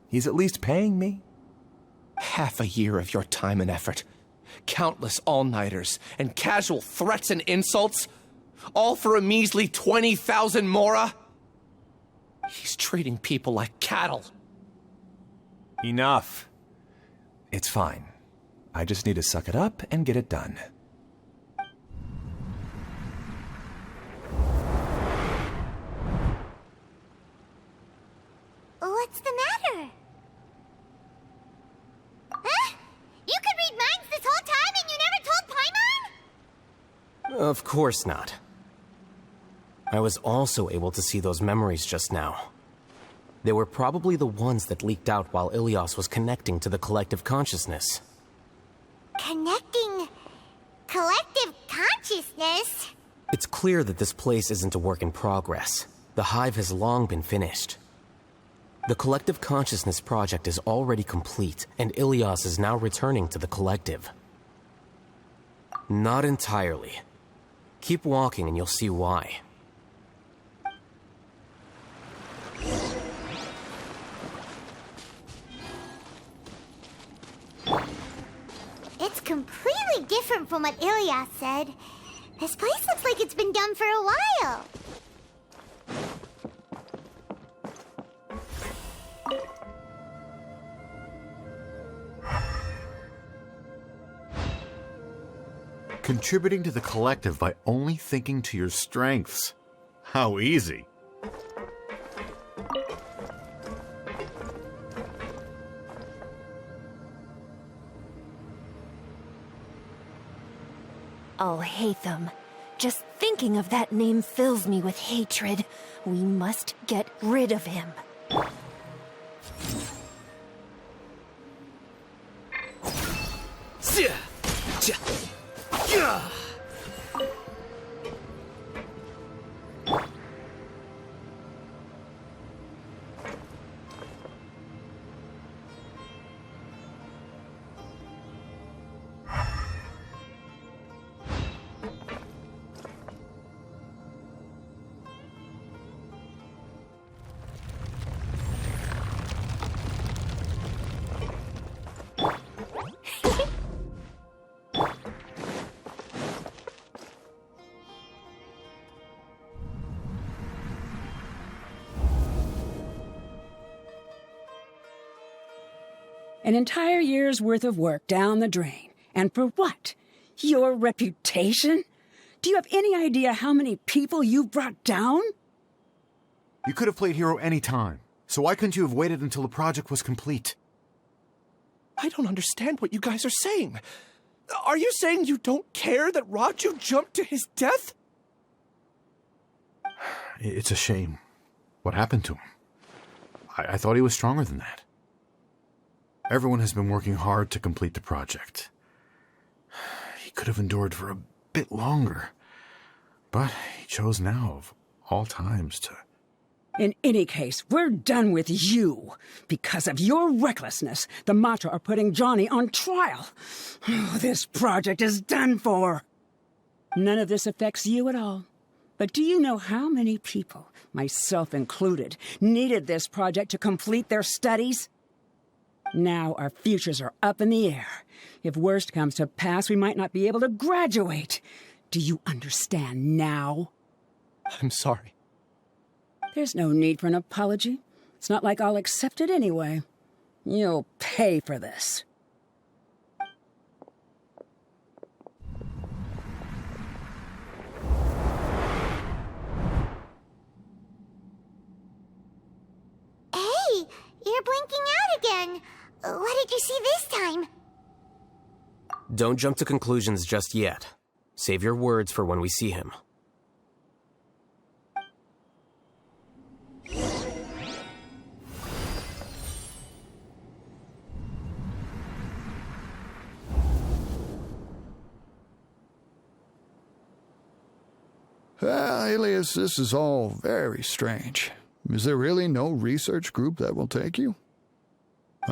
He's at least paying me. Half a year of your time and effort. Countless all-nighters and casual threats and insults. All for a measly 20,000 mora? He's treating people like cattle. Enough. It's fine. I just need to suck it up and get it done. What's the matter? Huh? You could read minds this whole time and you never told Paimon? Of course not. I was also able to see those memories just now. They were probably the ones that leaked out while Ilyas was connecting to the collective consciousness. Connecting collective consciousness? It's clear that this place isn't a work in progress. The hive has long been finished. The Collective Consciousness project is already complete, and Ilyas is now returning to the Collective. Not entirely. Keep walking and you'll see why. It's completely different from what Ilyas said. This place looks like it's been done for a while. Contributing to the collective by only thinking to your strengths. How easy. Alhaitham. Just thinking of that name fills me with hatred. We must get rid of him. An entire year's worth of work down the drain. And for what? Your reputation? Do you have any idea how many people you brought down? You could have played hero any time, so why couldn't you have waited until the project was complete? I don't understand what you guys are saying. Are you saying you don't care that Raju jumped to his death? It's a shame. What happened to him? I thought he was stronger than that. Everyone has been working hard to complete the project. He could have endured for a bit longer, but he chose now, of all times, to In any case, we're done with you. Because of your recklessness, the Matra are putting Johnny on trial. This project is done for. None of this affects you at all. But do you know how many people, myself included, needed this project to complete their studies? Now our futures are up in the air. If worst comes to pass, we might not be able to graduate. Do you understand now? I'm sorry. There's no need for an apology. It's not like I'll accept it anyway. You'll pay for this. Hey, you're blinking out again. What did you see this time? Don't jump to conclusions just yet. Save your words for when we see him. Alias, this is all very strange. Is there really no research group that will take you?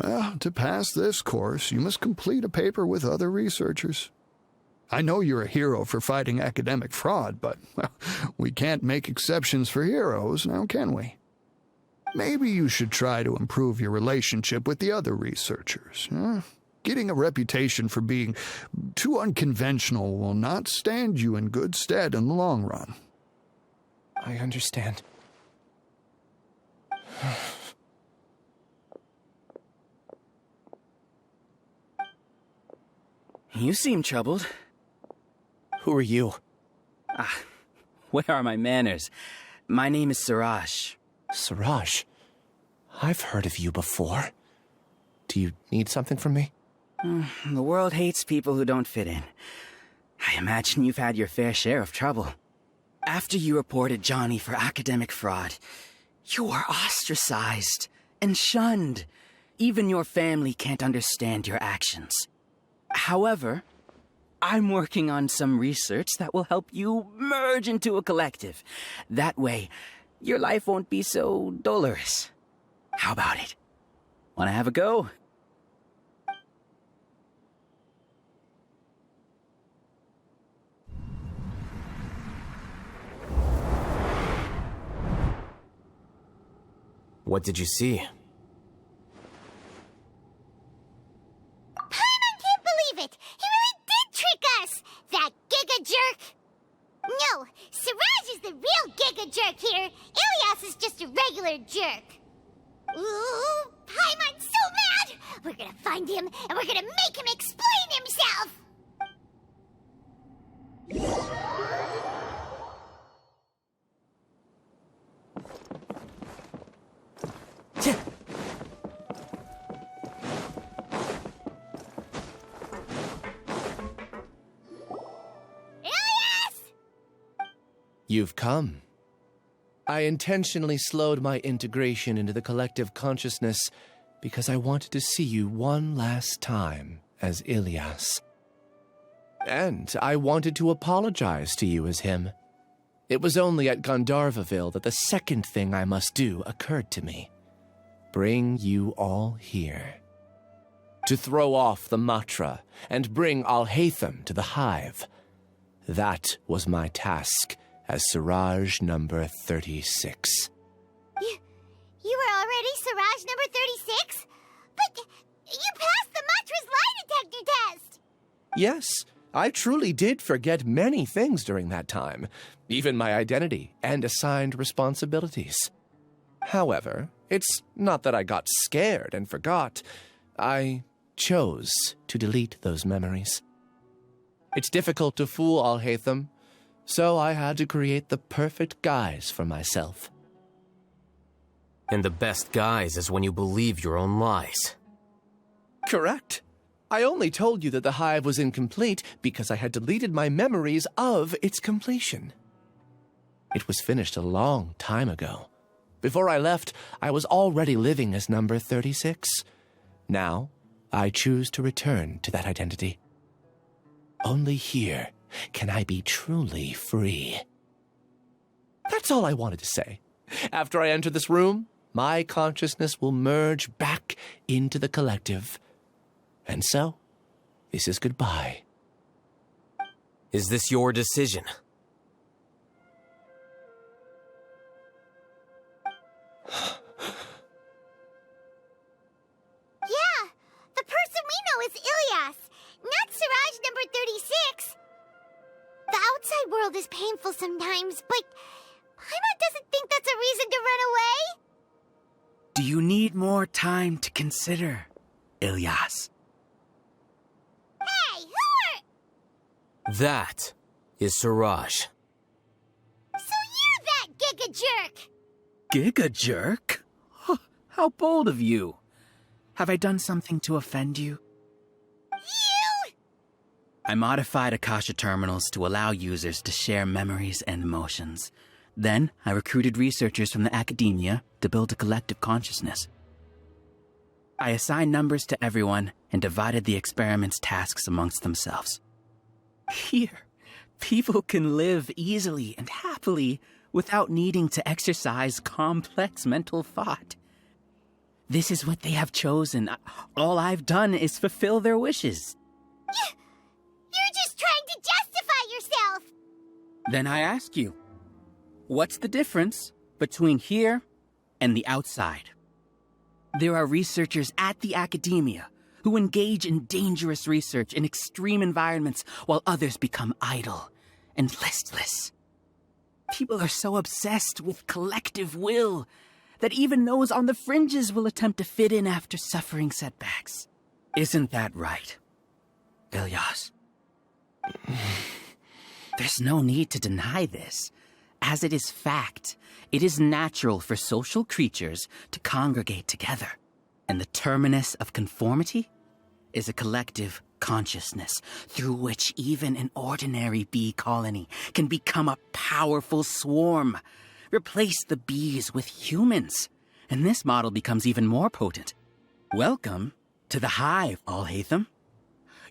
Well, to pass this course, you must complete a paper with other researchers. I know you're a hero for fighting academic fraud, but well, we can't make exceptions for heroes, now can we? Maybe you should try to improve your relationship with the other researchers. Getting a reputation for being too unconventional will not stand you in good stead in the long run. I understand. You seem troubled. Who are you? Where are my manners? My name is Siraj. Siraj? I've heard of you before. Do you need something from me? The world hates people who don't fit in. I imagine you've had your fair share of trouble. After you reported Johnny for academic fraud, you were ostracized and shunned. Even your family can't understand your actions. However, I'm working on some research that will help you merge into a collective. That way, your life won't be so dolorous. How about it? Wanna have a go? What did you see? Paimon can't believe it! He really did trick us! That Giga Jerk! No, Siraj is the real Giga Jerk here. Ilias is just a regular jerk. Ooh, Paimon's so mad! We're gonna find him, and we're gonna make him explain himself! You've come. I intentionally slowed my integration into the collective consciousness because I wanted to see you one last time as Ilias. And I wanted to apologize to you as him. It was only at Gandharvaville that the second thing I must do occurred to me. Bring you all here. To throw off the Matra and bring Alhaitham to the hive. That was my task as Siraj number 36. You were already Siraj number 36? But you passed the Matra's lie detector test! Yes, I truly did forget many things during that time, even my identity and assigned responsibilities. However, it's not that I got scared and forgot. I chose to delete those memories. It's difficult to fool Alhaitham, so I had to create the perfect guise for myself. And the best guise is when you believe your own lies. Correct. I only told you that the hive was incomplete because I had deleted my memories of its completion. It was finished a long time ago. Before I left, I was already living as number 36. Now, I choose to return to that identity. Only here can I be truly free. That's all I wanted to say. After I enter this room, my consciousness will merge back into the collective. And so, this is goodbye. Is this your decision? Yeah, the person we know is Ilyas, not Siraj number 36. The outside world is painful sometimes, but Paimon doesn't think that's a reason to run away. Do you need more time to consider, Ilyas? Hey, who are... That is Siraj. So you're that giga jerk! Giga jerk? Huh, how bold of you. Have I done something to offend you? You! I modified Akasha terminals to allow users to share memories and emotions. Then, I recruited researchers from the academia to build a collective consciousness. I assigned numbers to everyone and divided the experiment's tasks amongst themselves. Here, people can live easily and happily without needing to exercise complex mental thought. This is what they have chosen. All I've done is fulfill their wishes. You're just trying to justify yourself! Then I ask you, what's the difference between here and the outside? There are researchers at the academia who engage in dangerous research in extreme environments while others become idle and listless. People are so obsessed with collective will that even those on the fringes will attempt to fit in after suffering setbacks. Isn't that right, Ilyas? There's no need to deny this. As it is fact, it is natural for social creatures to congregate together. And the terminus of conformity is a collective consciousness through which even an ordinary bee colony can become a powerful swarm. Replace the bees with humans, and this model becomes even more potent. Welcome to the hive, Alhaitham.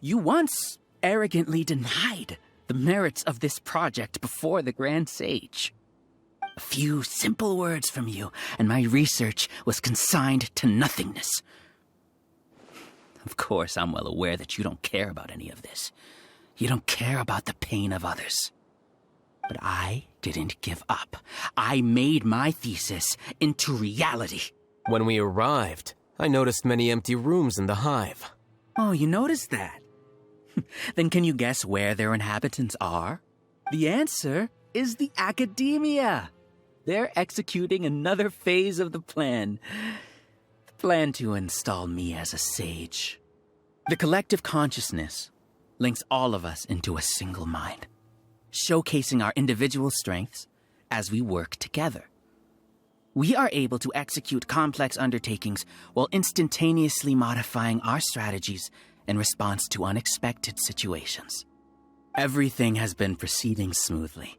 You once arrogantly denied the merits of this project before the Grand Sage. A few simple words from you, and my research was consigned to nothingness. Of course, I'm well aware that you don't care about any of this. You don't care about the pain of others. But I didn't give up. I made my thesis into reality. When we arrived, I noticed many empty rooms in the hive. Oh, you noticed that? Then can you guess where their inhabitants are? The answer is the academia. They're executing another phase of the plan. The plan to install me as a sage. The collective consciousness links all of us into a single mind, showcasing our individual strengths as we work together. We are able to execute complex undertakings while instantaneously modifying our strategies in response to unexpected situations. Everything has been proceeding smoothly.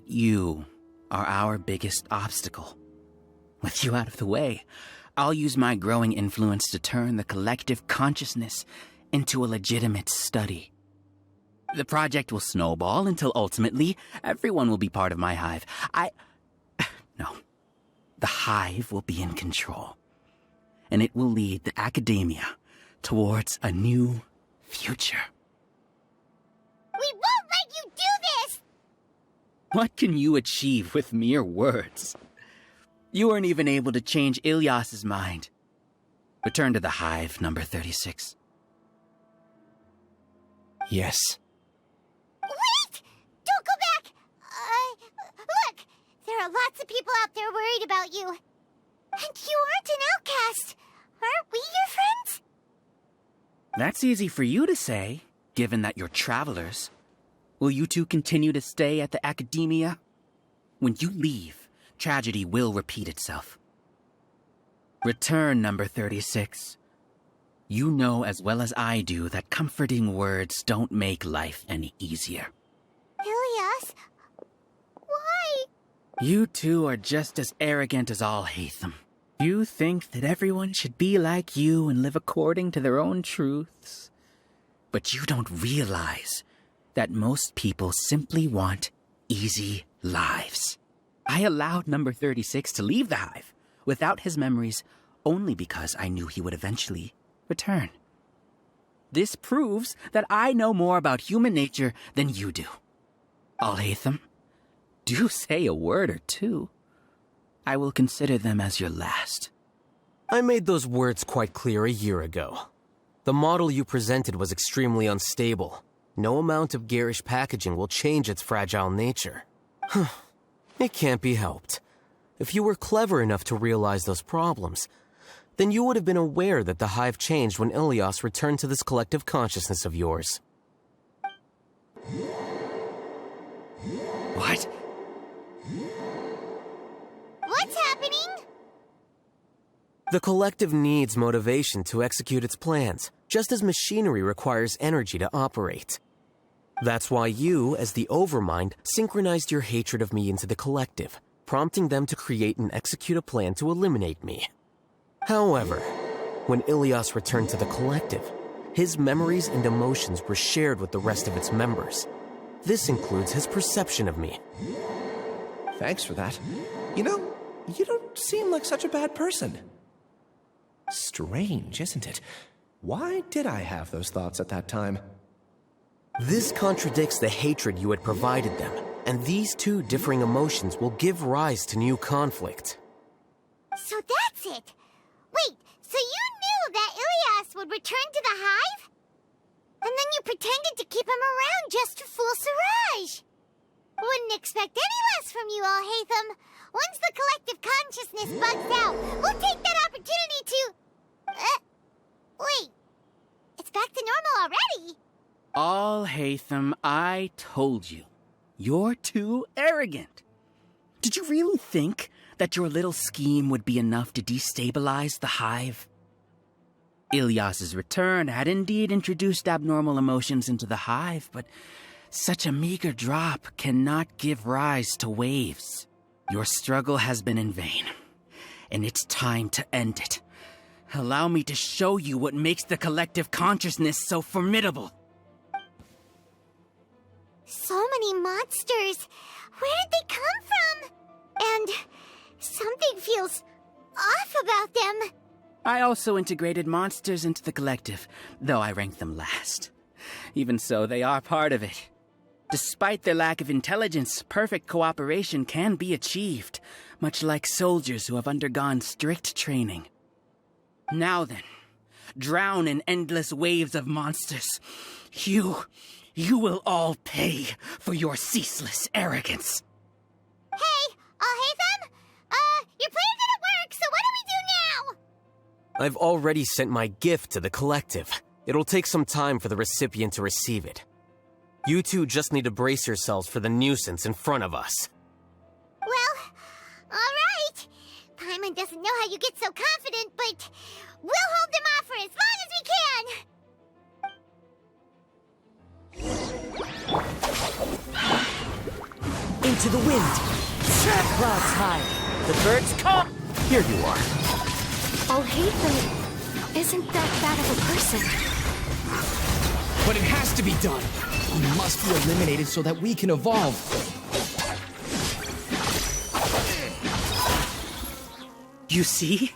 You are our biggest obstacle. With you out of the way, I'll use my growing influence to turn the collective consciousness into a legitimate study. The project will snowball until ultimately everyone will be part of my hive. No. The hive will be in control. And it will lead the academia towards a new future. We won't let you do this! What can you achieve with mere words? You weren't even able to change Ilyas's mind. Return to the hive, number 36. Yes. Wait! Don't go back! Look! There are lots of people out there worried about you. And you aren't an outcast. Aren't we your friends? That's easy for you to say, given that you're travelers. Will you two continue to stay at the academia? When you leave, tragedy will repeat itself. Return, number 36. You know as well as I do that comforting words don't make life any easier. Ilyas, why? You two are just as arrogant as Alhaitham. You think that everyone should be like you and live according to their own truths. But you don't realize that most people simply want easy lives. I allowed number 36 to leave the hive without his memories only because I knew he would eventually return. This proves that I know more about human nature than you do. Alhaitham, do say a word or two. I will consider them as your last. I made those words quite clear a year ago. The model you presented was extremely unstable. No amount of garish packaging will change its fragile nature. It can't be helped. If you were clever enough to realize those problems, then you would have been aware that the hive changed when Ilias returned to this collective consciousness of yours. What? What's happening? The collective needs motivation to execute its plans, just as machinery requires energy to operate. That's why you, as the Overmind, synchronized your hatred of me into the collective, prompting them to create and execute a plan to eliminate me. However, when Ilias returned to the collective, his memories and emotions were shared with the rest of its members. This includes his perception of me. Thanks for that. You know, you don't seem like such a bad person. Strange, isn't it? Why did I have those thoughts at that time? This contradicts the hatred you had provided them, and these two differing emotions will give rise to new conflict. So that's it. Wait, so you knew that Ilias would return to the hive? And then you pretended to keep him around just to fool Siraj. Wouldn't expect any less from you, Alhaitham. Once the collective consciousness bugs out, we'll take that opportunity to... wait. It's back to normal already. Alhaitham, I told you. You're too arrogant. Did you really think that your little scheme would be enough to destabilize the hive? Ilias's return had indeed introduced abnormal emotions into the hive, but such a meager drop cannot give rise to waves. Your struggle has been in vain, and it's time to end it. Allow me to show you what makes the collective consciousness so formidable. So many monsters. Where did they come from? And something feels off about them. I also integrated monsters into the collective, though I ranked them last. Even so, they are part of it. Despite their lack of intelligence, perfect cooperation can be achieved, much like soldiers who have undergone strict training. Now then, drown in endless waves of monsters. You will all pay for your ceaseless arrogance. Hey, Alhaitham! Your plan didn't work, so what do we do now? I've already sent my gift to the collective. It'll take some time for the recipient to receive it. You two just need to brace yourselves for the nuisance in front of us. Well, all right. Paimon doesn't know how you get so confident, but we'll hold them off for as long as we can. Into the wind. Clouds high. The birds come. Here you are. Alhaitham isn't that bad of a person. But it has to be done. He must be eliminated so that we can evolve. You see?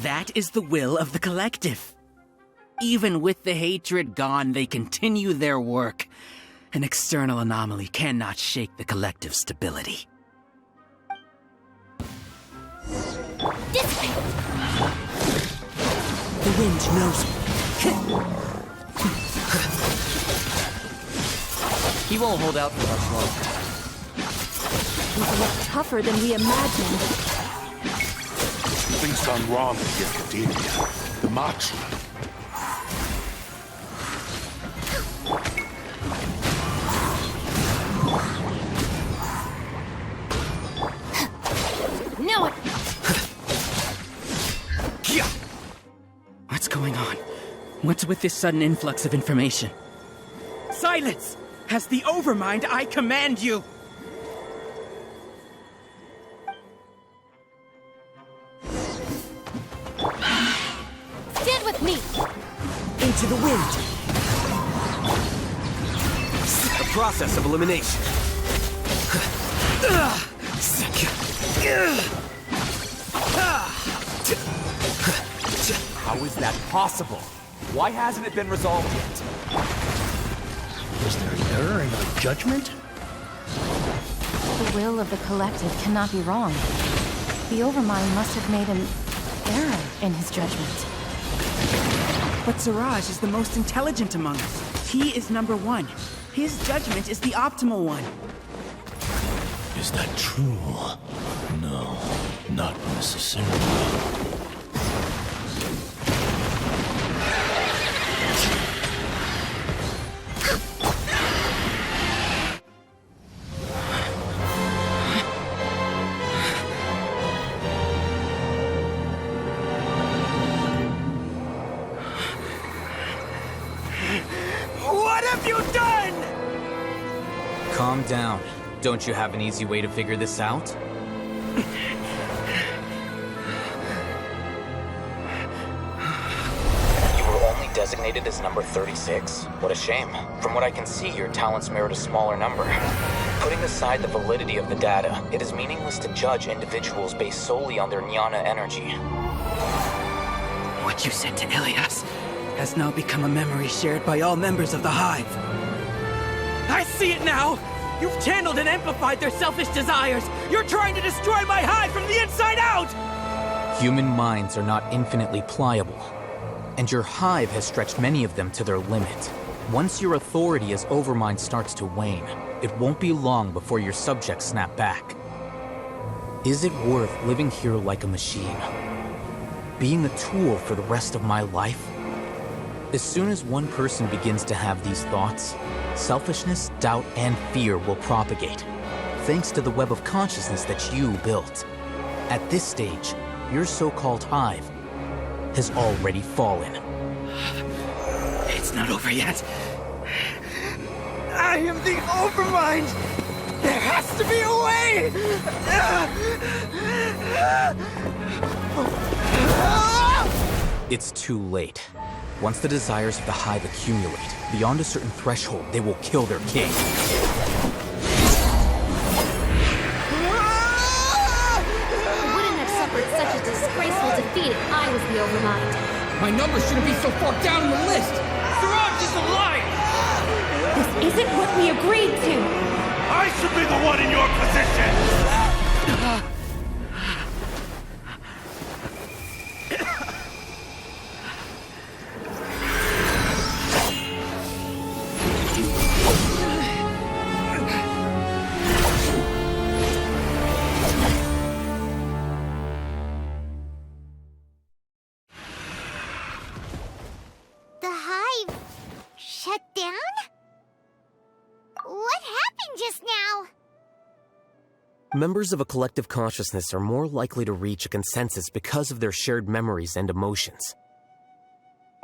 That is the will of the collective. Even with the hatred gone, they continue their work. An external anomaly cannot shake the collective stability. Dissipate! The wind knows me. He won't hold out for much longer. He's a lot tougher than we imagined. Something's gone wrong with the Academia. The Matsu. Know it! What's going on? What's with this sudden influx of information? Silence! As the Overmind, I command you! Stand with me! Into the wind. A process of elimination. How is that possible? Why hasn't it been resolved yet? Was there an error in our judgment? The will of the collective cannot be wrong. The Overmind must have made an error in his judgment. But Siraj is the most intelligent among us. He is number one. His judgment is the optimal one. Is that true? No, not necessarily. What have you done? Calm down. Don't you have an easy way to figure this out? You were only designated as number 36? What a shame. From what I can see, your talents merit a smaller number. Putting aside the validity of the data, it is meaningless to judge individuals based solely on their jnana energy. What you said to Ilias has now become a memory shared by all members of the Hive. I see it now! You've channeled and amplified their selfish desires! You're trying to destroy my Hive from the inside out! Human minds are not infinitely pliable, and your Hive has stretched many of them to their limit. Once your authority as Overmind starts to wane, it won't be long before your subjects snap back. Is it worth living here like a machine? Being a tool for the rest of my life? As soon as one person begins to have these thoughts, selfishness, doubt, and fear will propagate, thanks to the web of consciousness that you built. At this stage, your so-called Hive has already fallen. It's not over yet. I am the Overmind! There has to be a way! It's too late. Once the desires of the Hive accumulate, beyond a certain threshold, they will kill their king. I wouldn't have suffered such a disgraceful defeat if I was the Overmind. My number shouldn't be so far down the list! Siraj is alive! This isn't what we agreed to! I should be the one in your position! The Hive shut down? What happened just now? Members of a collective consciousness are more likely to reach a consensus because of their shared memories and emotions.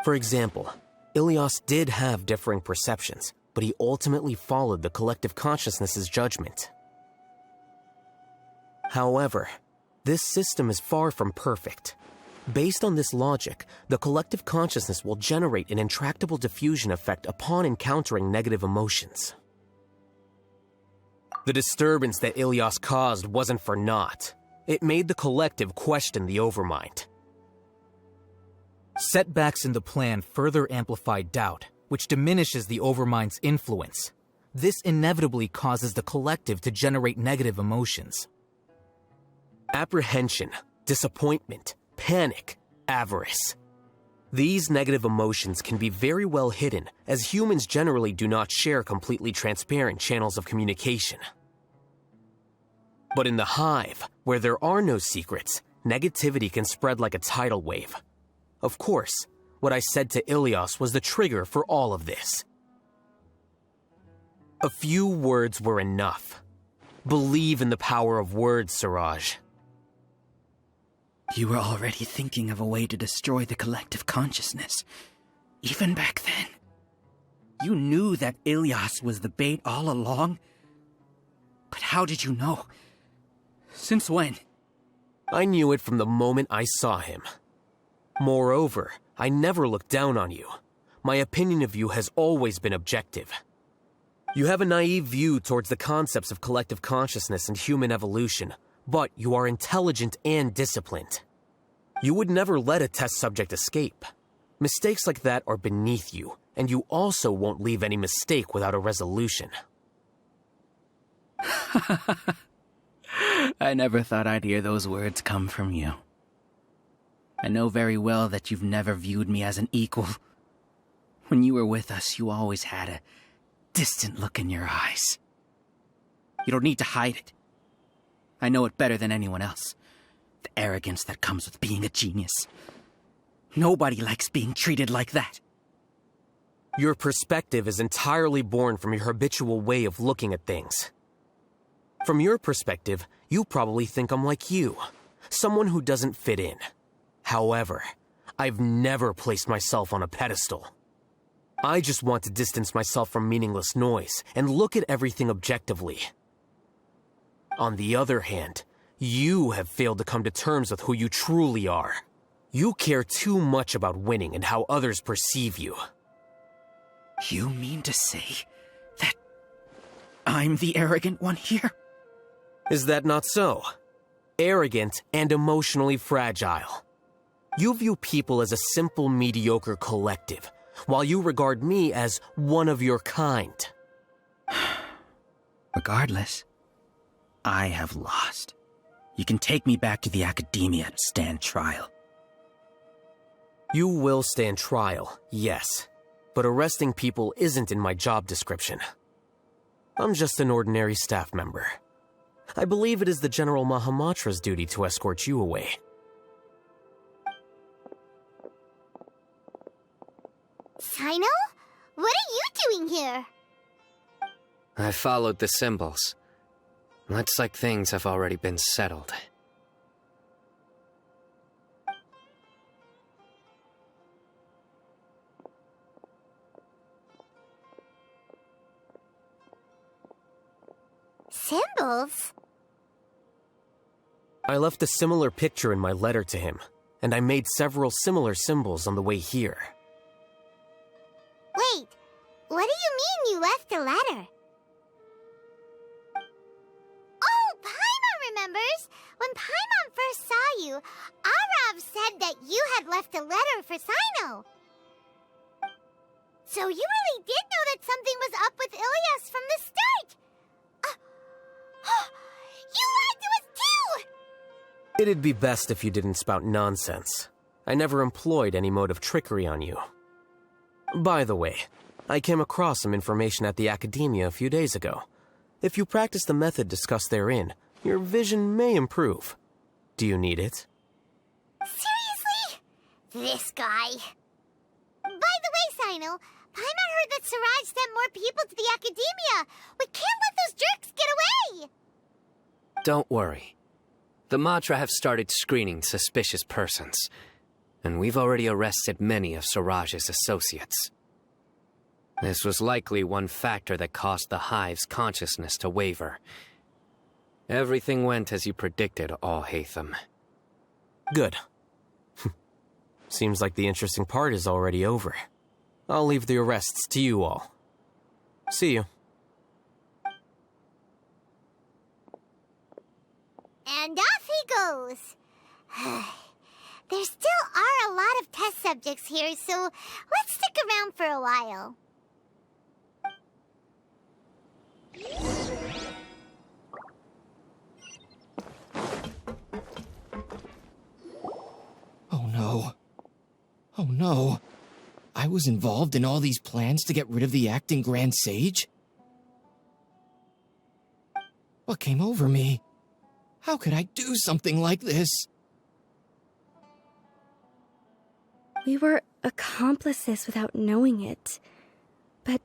For example, Ilias did have differing perceptions, but he ultimately followed the collective consciousness's judgment. However, this system is far from perfect. Based on this logic, the collective consciousness will generate an intractable diffusion effect upon encountering negative emotions. The disturbance that Ilias caused wasn't for naught. It made the collective question the Overmind. Setbacks in the plan further amplify doubt, which diminishes the Overmind's influence. This inevitably causes the collective to generate negative emotions. Apprehension, disappointment, panic, avarice. These negative emotions can be very well hidden, as humans generally do not share completely transparent channels of communication. But in the Hive, where there are no secrets, negativity can spread like a tidal wave. Of course, what I said to Ilias was the trigger for all of this. A few words were enough. Believe in the power of words, Siraj. You were already thinking of a way to destroy the collective consciousness. Even back then. You knew that Ilias was the bait all along? But how did you know? Since when? I knew it from the moment I saw him. Moreover, I never looked down on you. My opinion of you has always been objective. You have a naive view towards the concepts of collective consciousness and human evolution, but you are intelligent and disciplined. You would never let a test subject escape. Mistakes like that are beneath you, and you also won't leave any mistake without a resolution. I never thought I'd hear those words come from you. I know very well that you've never viewed me as an equal. When you were with us, you always had a distant look in your eyes. You don't need to hide it. I know it better than anyone else. The arrogance that comes with being a genius. Nobody likes being treated like that. Your perspective is entirely born from your habitual way of looking at things. From your perspective, you probably think I'm like you, someone who doesn't fit in. However, I've never placed myself on a pedestal. I just want to distance myself from meaningless noise and look at everything objectively. On the other hand, you have failed to come to terms with who you truly are. You care too much about winning and how others perceive you. You mean to say that I'm the arrogant one here? Is that not so? Arrogant and emotionally fragile. You view people as a simple, mediocre collective, while you regard me as one of your kind. Regardless, I have lost. You can take me back to the academia to stand trial. You will stand trial, yes. But arresting people isn't in my job description. I'm just an ordinary staff member. I believe it is the General Mahamatra's duty to escort you away. Sino? What are you doing here? I followed the symbols. Looks like things have already been settled. Symbols? I left a similar picture in my letter to him, and I made several similar symbols on the way here. Wait, what do you mean you left a letter? Oh, Paimon remembers! When Paimon first saw you, Arav said that you had left a letter for Sino. So you really did know that something was up with Ilias from the start! You lied to us too! It'd be best if you didn't spout nonsense. I never employed any mode of trickery on you. By the way, I came across some information at the Academia a few days ago. If you practice the method discussed therein, your vision may improve. Do you need it? Seriously? This guy. By the way, Sino, Paimon heard that Siraj sent more people to the Academia. We can't let those jerks get away! Don't worry. The Matra have started screening suspicious persons, and we've already arrested many of Siraj's associates. This was likely one factor that caused the Hive's consciousness to waver. Everything went as you predicted, All-Hatham. Good. Seems like the interesting part is already over. I'll leave the arrests to you all. See you. And off he goes. There still are a lot of test subjects here, so let's stick around for a while. Oh no. Oh no. I was involved in all these plans to get rid of the acting Grand Sage? What came over me? How could I do something like this? We were accomplices without knowing it. But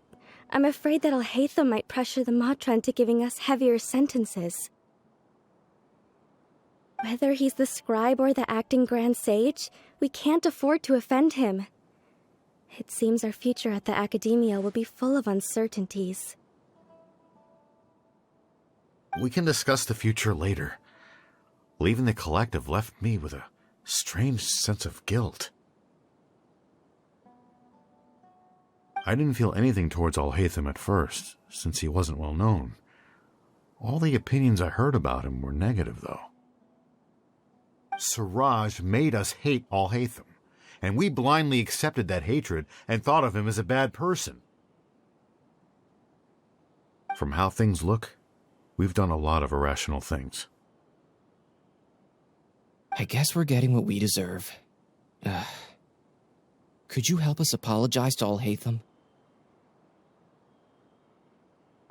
I'm afraid that Al-Haytham might pressure the Matra into giving us heavier sentences. Whether he's the scribe or the acting Grand Sage, we can't afford to offend him. It seems our future at the Academia will be full of uncertainties. We can discuss the future later. Leaving the collective left me with a strange sense of guilt. I didn't feel anything towards Alhaitham at first, since he wasn't well known. All the opinions I heard about him were negative, though. Siraj made us hate Alhaitham, and we blindly accepted that hatred and thought of him as a bad person. From how things look, we've done a lot of irrational things. I guess we're getting what we deserve. Could you help us apologize to Alhaitham?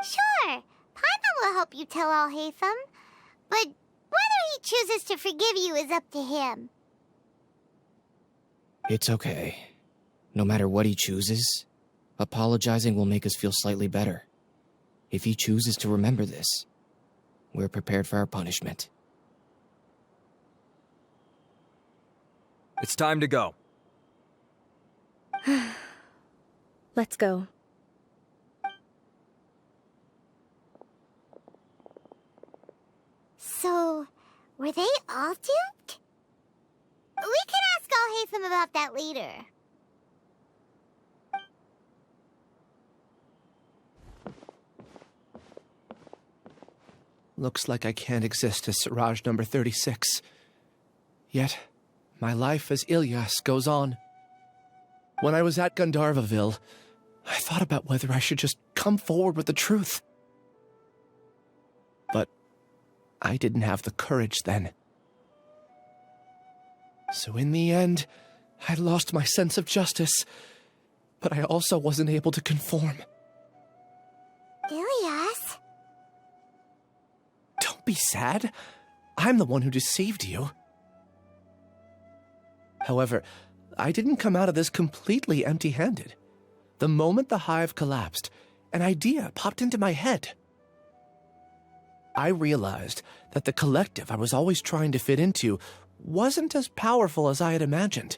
Sure. Paimon will help you tell Alhaitham. But whether he chooses to forgive you is up to him. It's okay. No matter what he chooses, apologizing will make us feel slightly better. If he chooses to remember this, we're prepared for our punishment. It's time to go. Let's go. So, were they all duped? We can ask Alhaitham about that later. Looks like I can't exist as Siraj number 36. Yet, my life as Ilyas goes on. When I was at Gandharvaville, I thought about whether I should just come forward with the truth. But I didn't have the courage then. So in the end, I lost my sense of justice, but I also wasn't able to conform. Ilyas? Don't be sad. I'm the one who deceived you. However, I didn't come out of this completely empty-handed. The moment the hive collapsed, an idea popped into my head. I realized that the collective I was always trying to fit into wasn't as powerful as I had imagined.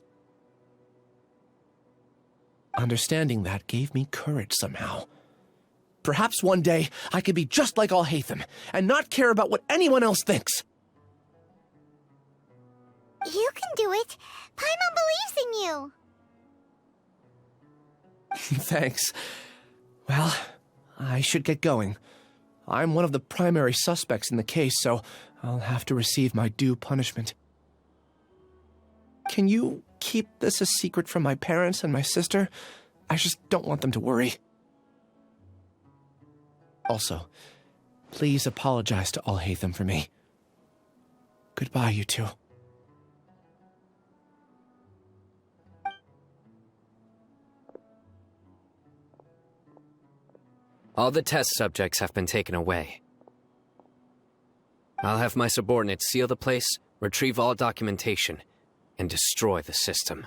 Understanding that gave me courage somehow. Perhaps one day I could be just like Alhaitham and not care about what anyone else thinks. You can do it. Paimon believes in you. Thanks. Well, I should get going. I'm one of the primary suspects in the case, so I'll have to receive my due punishment. Can you keep this a secret from my parents and my sister? I just don't want them to worry. Also, please apologize to Alhaitham for me. Goodbye, you two. All the test subjects have been taken away. I'll have my subordinates seal the place, retrieve all documentation, and destroy the system.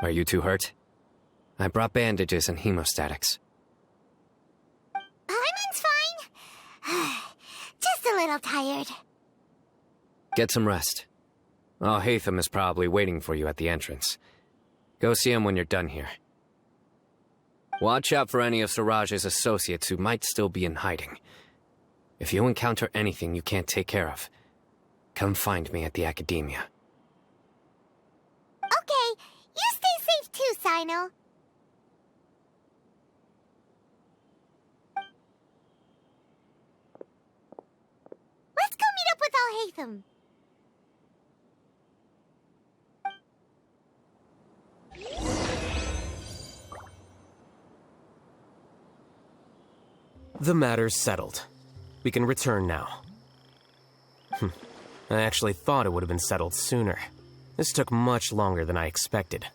Are you two hurt? I brought bandages and hemostatics. Paimon's fine. Just a little tired. Get some rest. Alhaitham is probably waiting for you at the entrance. Go see him when you're done here. Watch out for any of Siraj's associates who might still be in hiding. If you encounter anything you can't take care of, come find me at the academia. Okay, you stay safe too, Sino. Let's go meet up with Alhaitham. The matter's settled. We can return now. I actually thought it would have been settled sooner. This took much longer than I expected.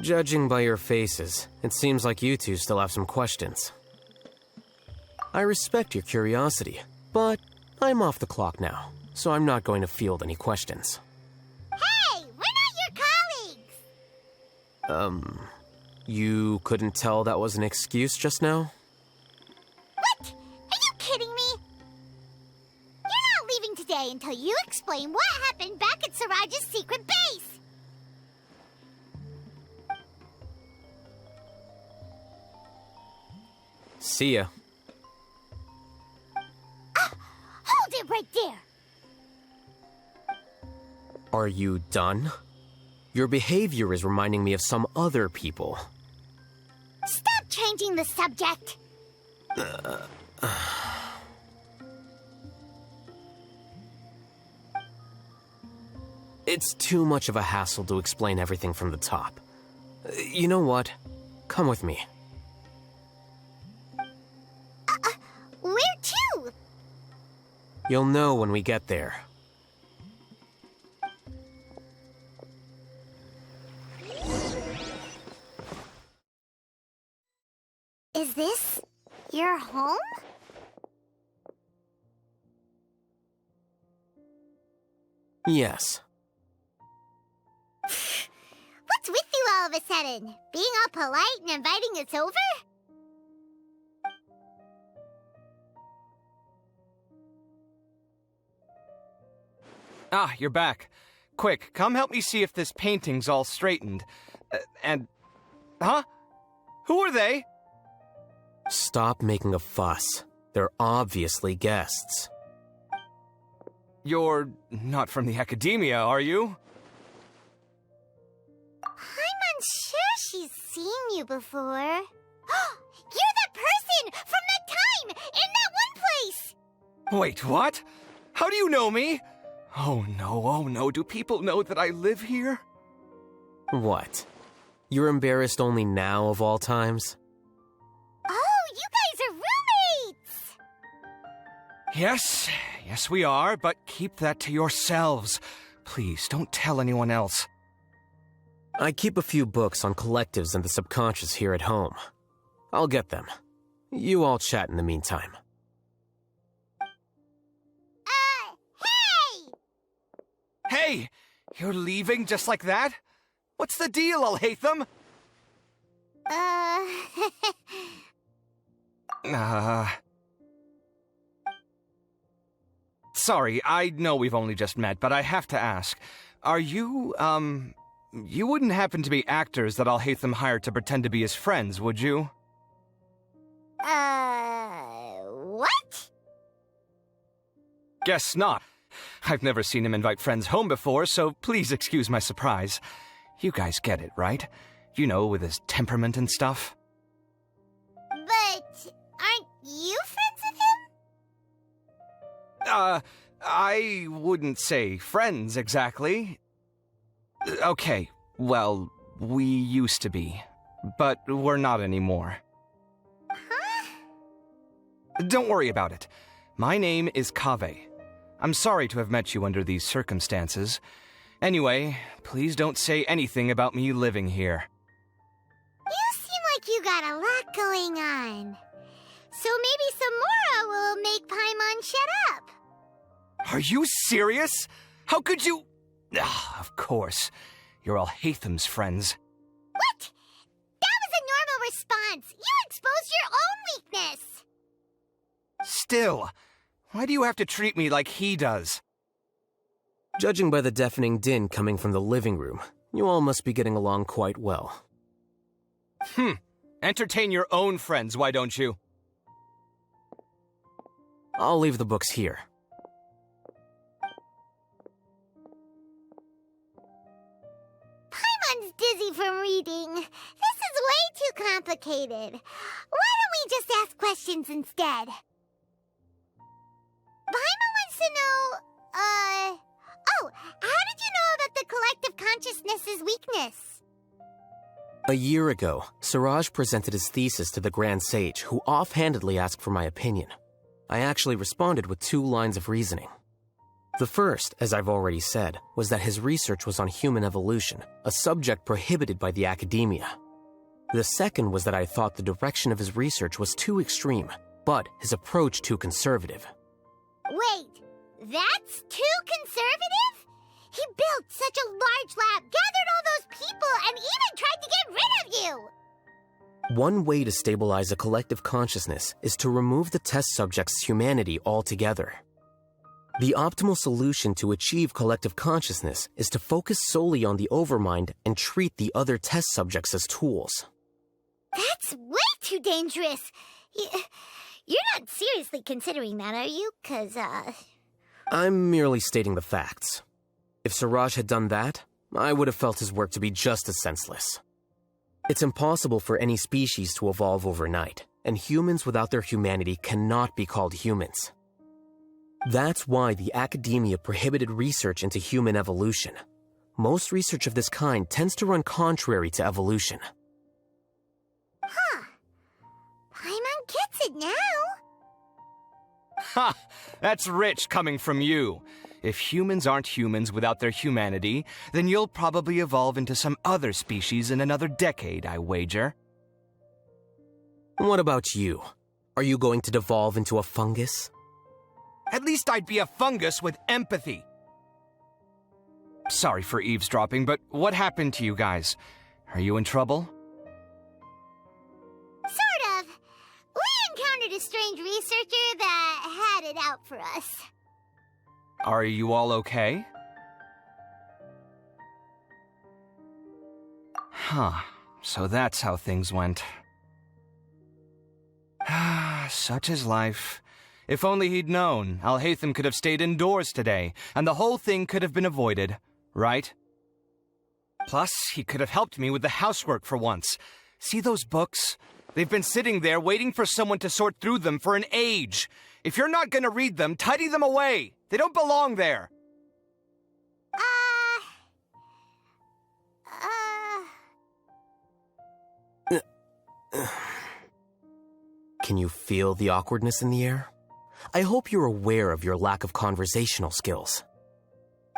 Judging by your faces, it seems like you two still have some questions. I respect your curiosity, but I'm off the clock now, so I'm not going to field any questions. Hey, we're not your colleagues! You couldn't tell that was an excuse just now? What? Are you kidding me? You're not leaving today until you explain what happened back at Siraj's secret base! See ya. Hold it right there! Are you done? Your behavior is reminding me of some other people. changing the subject? It's too much of a hassle to explain everything from the top. You know what? Come with me. Where to? You'll know when we get there. Is this your home? Yes. What's with you all of a sudden? Being all polite and inviting us over? Ah, you're back. Quick, come help me see if this painting's all straightened. Huh? Who are they? Stop making a fuss. They're obviously guests. You're not from the academia, are you? I'm unsure she's seen you before. You're that person from that time in that one place! Wait, what? How do you know me? Oh no, do people know that I live here? What? You're embarrassed only now of all times? Oh, you guys are roommates! Yes, we are, but keep that to yourselves. Please, don't tell anyone else. I keep a few books on collectives and the subconscious here at home. I'll get them. You all chat in the meantime. Hey! You're leaving just like that? What's the deal, Alhaitham? Sorry, I know we've only just met, but I have to ask. Are you, you wouldn't happen to be actors that Alhaitham hired to pretend to be his friends, would you? What? Guess not. I've never seen him invite friends home before, so please excuse my surprise. You guys get it, right? You know, with his temperament and stuff. But aren't you friends with him? I wouldn't say friends, exactly. Okay, well, we used to be, but we're not anymore. Huh? Don't worry about it. My name is Kaveh. I'm sorry to have met you under these circumstances. Anyway, please don't say anything about me living here. You seem like you got a lot going on. So maybe Samora will make Paimon shut up. Are you serious? How could you... of course. You're Alhaitham's friends. What? That was a normal response. You exposed your own weakness. Still, why do you have to treat me like he does? Judging by the deafening din coming from the living room, you all must be getting along quite well. Entertain your own friends, why don't you? I'll leave the books here. Paimon's dizzy from reading. This is way too complicated. Why don't we just ask questions instead? Paimon wants to know, how did you know about the collective consciousness's weakness? A year ago, Siraj presented his thesis to the Grand Sage, who offhandedly asked for my opinion. I actually responded with 2 lines of reasoning. The first, as I've already said, was that his research was on human evolution, a subject prohibited by the academia. The second was that I thought the direction of his research was too extreme, but his approach too conservative. Wait, that's too conservative? He built such a large lab, gathered all those people, and even tried to get rid of you! One way to stabilize a collective consciousness is to remove the test subject's humanity altogether. The optimal solution to achieve collective consciousness is to focus solely on the overmind and treat the other test subjects as tools. That's way too dangerous! You're not seriously considering that, are you? 'Cause, I'm merely stating the facts. If Siraj had done that, I would have felt his work to be just as senseless. It's impossible for any species to evolve overnight, and humans without their humanity cannot be called humans. That's why the academia prohibited research into human evolution. Most research of this kind tends to run contrary to evolution. Huh. Paimon gets it now. Ha! That's rich coming from you. If humans aren't humans without their humanity, then you'll probably evolve into some other species in another decade, I wager. What about you? Are you going to devolve into a fungus? At least I'd be a fungus with empathy. Sorry for eavesdropping, but what happened to you guys? Are you in trouble? Sort of. We encountered a strange researcher that had it out for us. Are you all okay? Huh. So that's how things went. Such is life. If only he'd known, Alhaitham could have stayed indoors today, and the whole thing could have been avoided, right? Plus, he could have helped me with the housework for once. See those books? They've been sitting there waiting for someone to sort through them for an age. If you're not gonna read them, tidy them away. They don't belong there. Can you feel the awkwardness in the air? I hope you're aware of your lack of conversational skills.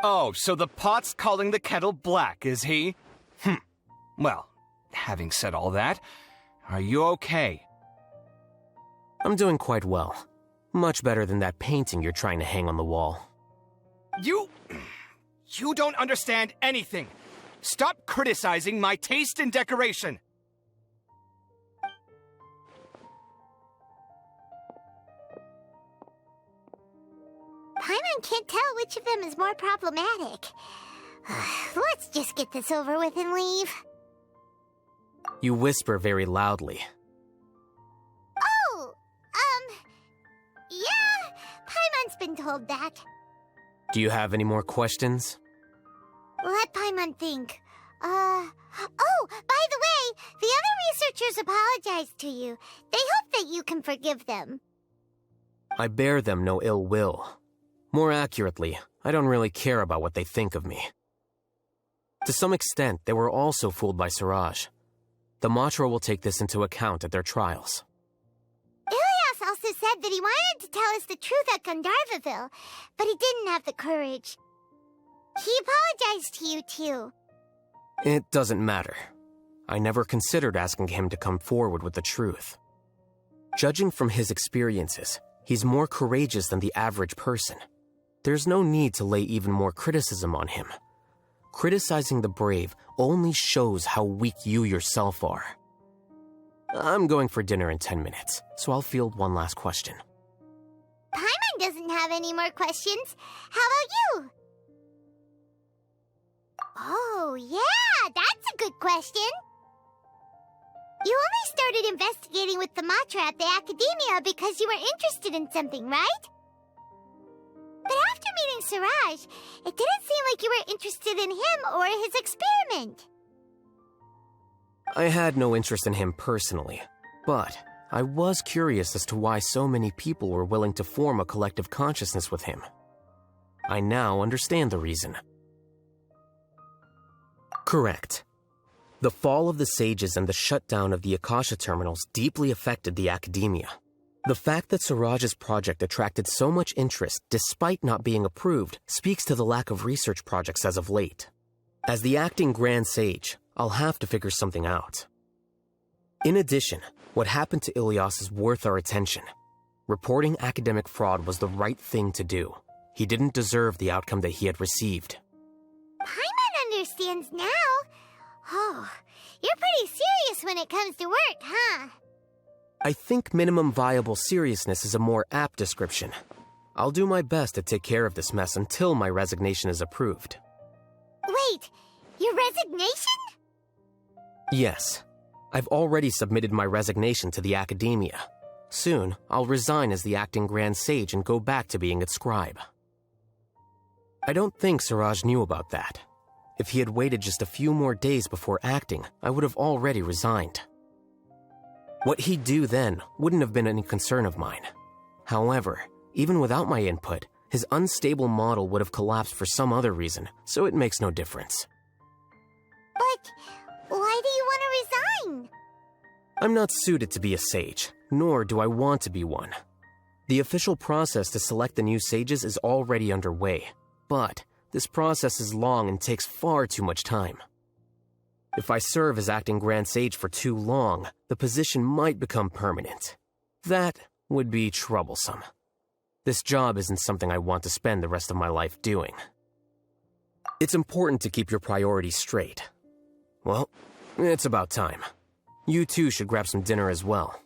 Oh, so the pot's calling the kettle black, is he? Well, having said all that, are you okay? I'm doing quite well. Much better than that painting you're trying to hang on the wall. You don't understand anything. Stop criticizing my taste in decoration. Paimon can't tell which of them is more problematic. Let's just get this over with and leave. You whisper very loudly. Oh, yeah, Paimon's been told that. Do you have any more questions? Let Paimon think. Oh, by the way, the other researchers apologized to you. They hope that you can forgive them. I bear them no ill will. More accurately, I don't really care about what they think of me. To some extent, they were also fooled by Siraj. The Matra will take this into account at their trials. Ilias also said that he wanted to tell us the truth at Gandharvaville, but he didn't have the courage. He apologized to you, too. It doesn't matter. I never considered asking him to come forward with the truth. Judging from his experiences, he's more courageous than the average person. There's no need to lay even more criticism on him. Criticizing the brave only shows how weak you yourself are. I'm going for dinner in 10 minutes, so I'll field one last question. Paimon doesn't have any more questions. How about you? Oh, yeah, that's a good question. You only started investigating with the Matra at the Academia because you were interested in something, right? But after meeting Siraj, it didn't seem like you were interested in him or his experiment. I had no interest in him personally, but I was curious as to why so many people were willing to form a collective consciousness with him. I now understand the reason. Correct. The fall of the sages and the shutdown of the Akasha terminals deeply affected the Academia. The fact that Siraj's project attracted so much interest despite not being approved speaks to the lack of research projects as of late. As the acting Grand Sage, I'll have to figure something out. In addition, what happened to Ilias is worth our attention. Reporting academic fraud was the right thing to do. He didn't deserve the outcome that he had received. Paimon understands now. Oh, you're pretty serious when it comes to work, huh? I think minimum viable seriousness is a more apt description. I'll do my best to take care of this mess until my resignation is approved. Wait, your resignation? Yes. I've already submitted my resignation to the Academia. Soon, I'll resign as the acting Grand Sage and go back to being its scribe. I don't think Siraj knew about that. If he had waited just a few more days before acting, I would have already resigned. What he'd do then wouldn't have been any concern of mine. However, even without my input, his unstable model would have collapsed for some other reason, so it makes no difference. But why do you want to resign? I'm not suited to be a sage, nor do I want to be one. The official process to select the new sages is already underway, but this process is long and takes far too much time. If I serve as acting Grand Sage for too long, the position might become permanent. That would be troublesome. This job isn't something I want to spend the rest of my life doing. It's important to keep your priorities straight. Well, it's about time. You two should grab some dinner as well.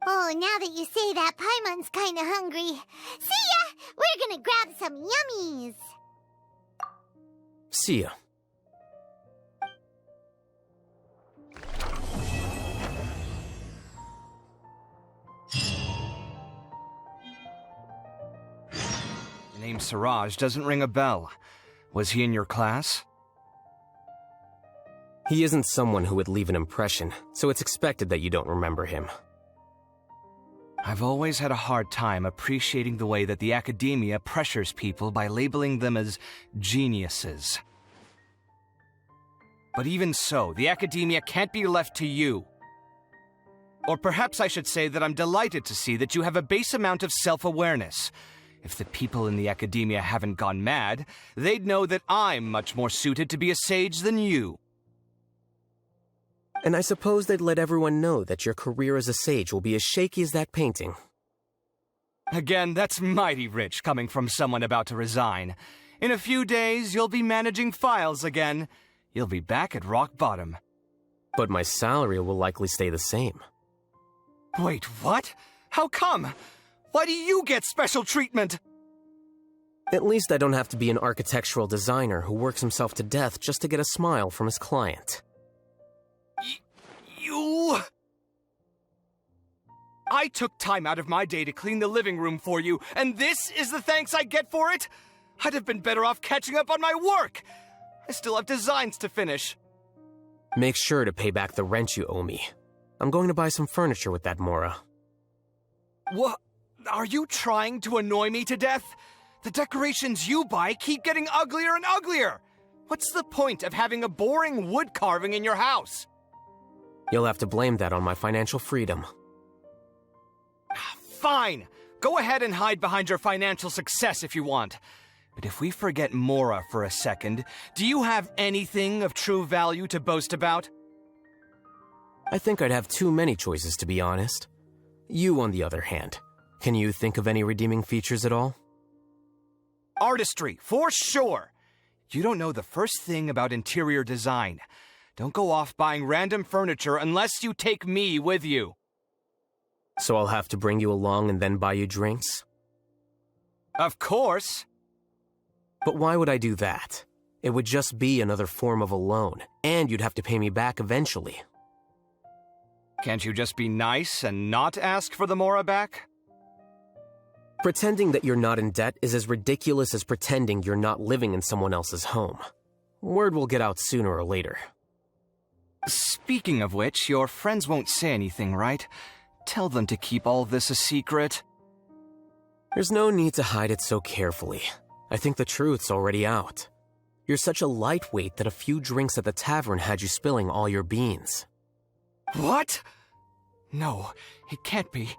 Oh, now that you say that, Paimon's kinda hungry. See ya! We're gonna grab some yummies! See ya. The name Siraj doesn't ring a bell. Was he in your class? He isn't someone who would leave an impression, so it's expected that you don't remember him. I've always had a hard time appreciating the way that the academia pressures people by labeling them as geniuses. But even so, the academia can't be left to you. Or perhaps I should say that I'm delighted to see that you have a base amount of self-awareness. If the people in the academia haven't gone mad, they'd know that I'm much more suited to be a sage than you. And I suppose they'd let everyone know that your career as a sage will be as shaky as that painting. Again, that's mighty rich coming from someone about to resign. In a few days, you'll be managing files again. You'll be back at rock bottom. But my salary will likely stay the same. Wait, what? How come? Why do you get special treatment? At least I don't have to be an architectural designer who works himself to death just to get a smile from his client. I took time out of my day to clean the living room for you, and this is the thanks I get for it? I'd have been better off catching up on my work. I still have designs to finish. Make sure to pay back the rent you owe me. I'm going to buy some furniture with that, Mora. What? Are you trying to annoy me to death? The decorations you buy keep getting uglier and uglier. What's the point of having a boring wood carving in your house? You'll have to blame that on my financial freedom. Fine. Go ahead and hide behind your financial success if you want. But if we forget Mora for a second, do you have anything of true value to boast about? I think I'd have too many choices, to be honest. You, on the other hand, can you think of any redeeming features at all? Artistry, for sure. You don't know the first thing about interior design. Don't go off buying random furniture unless you take me with you. So I'll have to bring you along and then buy you drinks? Of course. But why would I do that? It would just be another form of a loan, and you'd have to pay me back eventually. Can't you just be nice and not ask for the Mora back? Pretending that you're not in debt is as ridiculous as pretending you're not living in someone else's home. Word will get out sooner or later. Speaking of which, your friends won't say anything, right? Tell them to keep all this a secret. There's no need to hide it so carefully. I think the truth's already out. You're such a lightweight that a few drinks at the tavern had you spilling all your beans. What? No, it can't be.